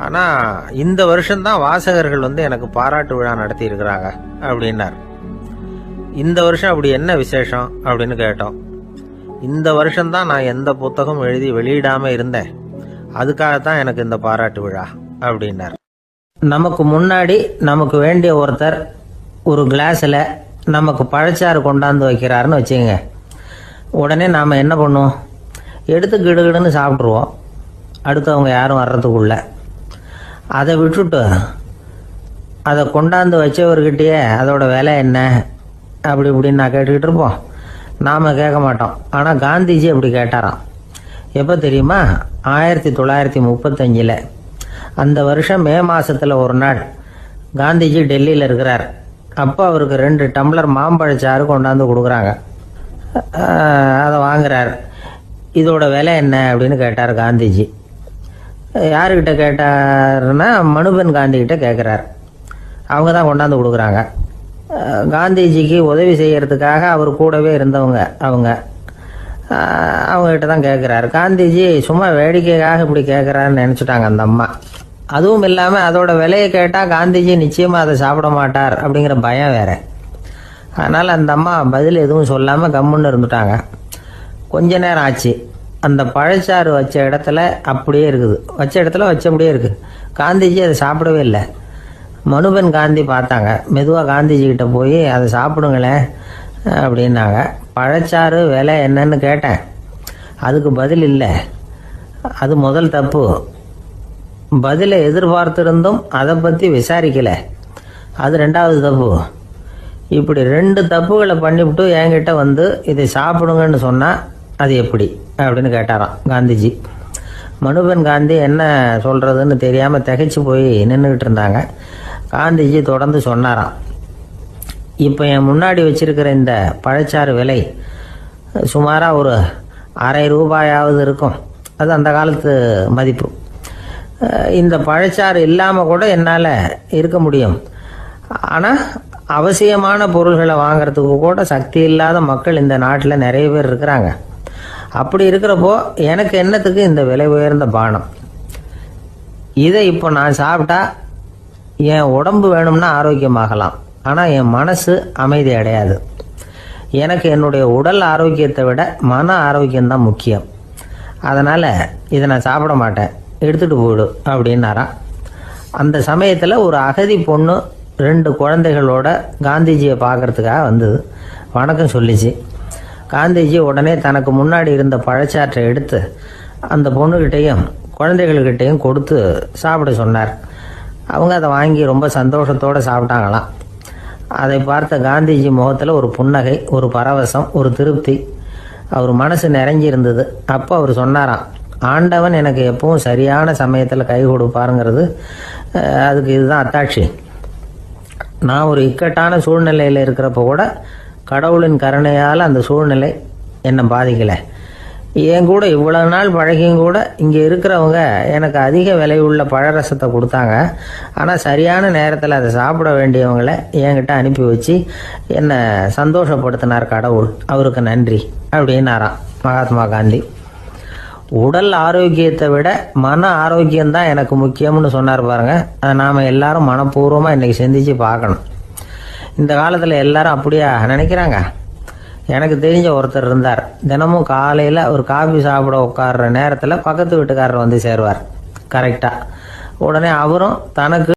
ஆனால் இந்த வருஷம்தான் வாசகர்கள் எனக்கு பாராட்டு விழா நடத்தி இருக்கிறாங்க அப்படின்னார். இந்த வருஷம் அப்படி என்ன விசேஷம் அப்படின்னு கேட்டோம். இந்த வருஷம்தான் நான் எந்த புத்தகம் எழுதி வெளியிடாமல் இருந்தேன், அதுக்காகத்தான் எனக்கு இந்த பாராட்டு விழா அப்படின்னார். நமக்கு முன்னாடி நமக்கு வேண்டிய ஒருத்தர் ஒரு கிளாஸில் நமக்கு பழச்சாறு கொண்டாந்து வைக்கிறாருன்னு வச்சுங்க. உடனே நாம் என்ன பண்ணுவோம்? எடுத்து கிடுகிடுன்னு சாப்பிட்ருவோம், அடுத்தவங்க யாரும் வர்றதுக்குள்ள. அதை விட்டுட்டு அதை கொண்டாந்து வச்சவர்கிட்டயே அதோட விலை என்ன அப்படி இப்படின்னு நான் கேட்டுக்கிட்டு இருப்போம். நாம் கேட்க மாட்டோம். ஆனால் காந்திஜி அப்படி கேட்டாராம். எப்போ தெரியுமா? 1935. அந்த வருஷம் மே மாதத்தில் ஒரு நாள் காந்திஜி டெல்லியில் இருக்கிறார். அப்போ அவருக்கு 2 டம்ளர் மாம்பழச்சாறு கொண்டாந்து கொடுக்குறாங்க. அதை வாங்குறார். இதோட விலை என்ன அப்படின்னு கேட்டார் காந்திஜி. யாருக்கிட்ட கேட்டாருன்னா மனுபென் காந்திகிட்ட கேட்குறார். அவங்க தான் கொண்டாந்து கொடுக்குறாங்க. காந்திஜிக்கு உதவி செய்கிறதுக்காக அவர் கூடவே இருந்தவங்க அவங்ககிட்ட தான் கேட்குறாரு. காந்திஜி சும்மா வேடிக்கைக்காக இப்படி கேட்குறாருன்னு நினச்சிட்டாங்க அந்த அம்மா. அதுவும் இல்லாமல் அதோட விலையை கேட்டால் காந்திஜி நிச்சயமாக அதை சாப்பிட மாட்டார் அப்படிங்கிற பயம் வேறு. அதனால் அந்த அம்மா பதில் எதுவும் சொல்லாமல் கம்முன்னு இருந்துட்டாங்க. கொஞ்ச நேரம் ஆச்சு. அந்த பழச்சாறு வச்ச இடத்துல அப்படியே இருக்குது, வச்ச இடத்துல வச்சபடியே இருக்குது. காந்திஜி அதை சாப்பிடவே இல்லை. மனுபென் காந்தி பார்த்தாங்க. மெதுவாக காந்திஜி கிட்ட போய் அதை சாப்பிடுங்களேன் அப்படின்னாங்க. பழச்சாறு விலை என்னன்னு கேட்டேன், அதுக்கு பதில் இல்லை. அது முதல் தப்பு. பதிலை எதிர்பார்த்திருந்தும் அதை பற்றி விசாரிக்கலை, அது 2வது தப்பு. இப்படி 2 தப்புகளை பண்ணிவிட்டு என்கிட்ட இதை சாப்பிடுங்கன்னு சொன்னால் அது எப்படி அப்படின்னு கேட்டாராம் காந்திஜி. மனுபென் காந்தி என்ன சொல்கிறதுன்னு தெரியாமல் திகைச்சு போய் நின்றுக்கிட்டு இருந்தாங்க. காந்திஜி தொடர்ந்து சொன்னாராம், இப்போ என் முன்னாடி வச்சிருக்கிற இந்த பழச்சாறு விலை சுமாராக ஒரு ₹1/2 இருக்கும். அது அந்த காலத்து மதிப்பு. இந்த பழச்சாறு இல்லாமல் கூட என்னால் இருக்க முடியும். ஆனால் அவசியமான பொருள்களை வாங்கிறதுக்கு கூட சக்தி இல்லாத மக்கள் இந்த நாட்டில் நிறைய பேர் இருக்கிறாங்க. அப்படி இருக்கிறப்போ எனக்கு என்னத்துக்கு இந்த விலை உயர்ந்த பானம்? இதை இப்போ நான் சாப்பிட்டா என் உடம்பு வேணும்னா ஆரோக்கியமாகலாம், ஆனால் என் மனசு அமைதி அடையாது. எனக்கு என்னுடைய உடல் ஆரோக்கியத்தை விட மன ஆரோக்கியம்தான் முக்கியம். அதனால் இதை நான் சாப்பிட மாட்டேன், எடுத்துகிட்டு போயிடு அப்படின்னாராம். அந்த சமயத்தில் ஒரு அகதி பொண்ணு 2 குழந்தைகளோட காந்திஜியை பார்க்கறதுக்காக வந்தது. வணக்கம் சொல்லிச்சு. காந்திஜி உடனே தனக்கு முன்னாடி இருந்த பழச்சாற்றை எடுத்து அந்த பொண்ணுகிட்டையும் குழந்தைகள்கிட்டையும் கொடுத்து சாப்பிட சொன்னார். அவங்க அதை வாங்கி ரொம்ப சந்தோஷத்தோடு சாப்பிட்டாங்களாம். அதை பார்த்த காந்திஜி முகத்தில் ஒரு புன்னகை, ஒரு பரவசம், ஒரு திருப்தி. அவர் மனசு நிறைஞ்சி இருந்தது. அப்போ அவர் சொன்னாராம், ஆண்டவன் எனக்கு எப்பவும் சரியான சமயத்தில் கை கொடுப்பாருங்கிறது அதுக்கு இதுதான் அத்தாட்சி. நான் ஒரு இக்கட்டான சூழ்நிலையில் இருக்கிறப்ப கூட கடவுளின் கருணையால் அந்த சூழ்நிலை என்னை பாதிக்கலை. என் கூட இவ்வளவு நாள் பழகியும் கூட இங்கே இருக்கிறவங்க எனக்கு அதிக விலை உள்ள பழரசத்தை கொடுத்தாங்க. ஆனால் சரியான நேரத்தில் அதை சாப்பிட வேண்டியவங்களை என்கிட்ட அனுப்பி வச்சு என்னை சந்தோஷப்படுத்தினார் கடவுள், அவருக்கு நன்றி அப்படின்னாராம் மகாத்மா காந்தி. உடல் ஆரோக்கியத்தை விட மன ஆரோக்கியம்தான் எனக்கு முக்கியம்னு சொன்னார் பாருங்க. அதை நாம் எல்லாரும் மனப்பூர்வமாக இன்றைக்கி சிந்திச்சு பார்க்கணும். இந்த காலத்தில் எல்லாரும் அப்படியா நினைக்கிறாங்க? எனக்கு தெரிஞ்ச ஒருத்தர் இருந்தார். தினமும் காலையில் ஒரு காபி சாப்பிட உட்கார்ற நேரத்தில் பக்கத்து வீட்டுக்காரர் வந்து சேருவார் கரெக்டாக. உடனே அவரும் தனக்கு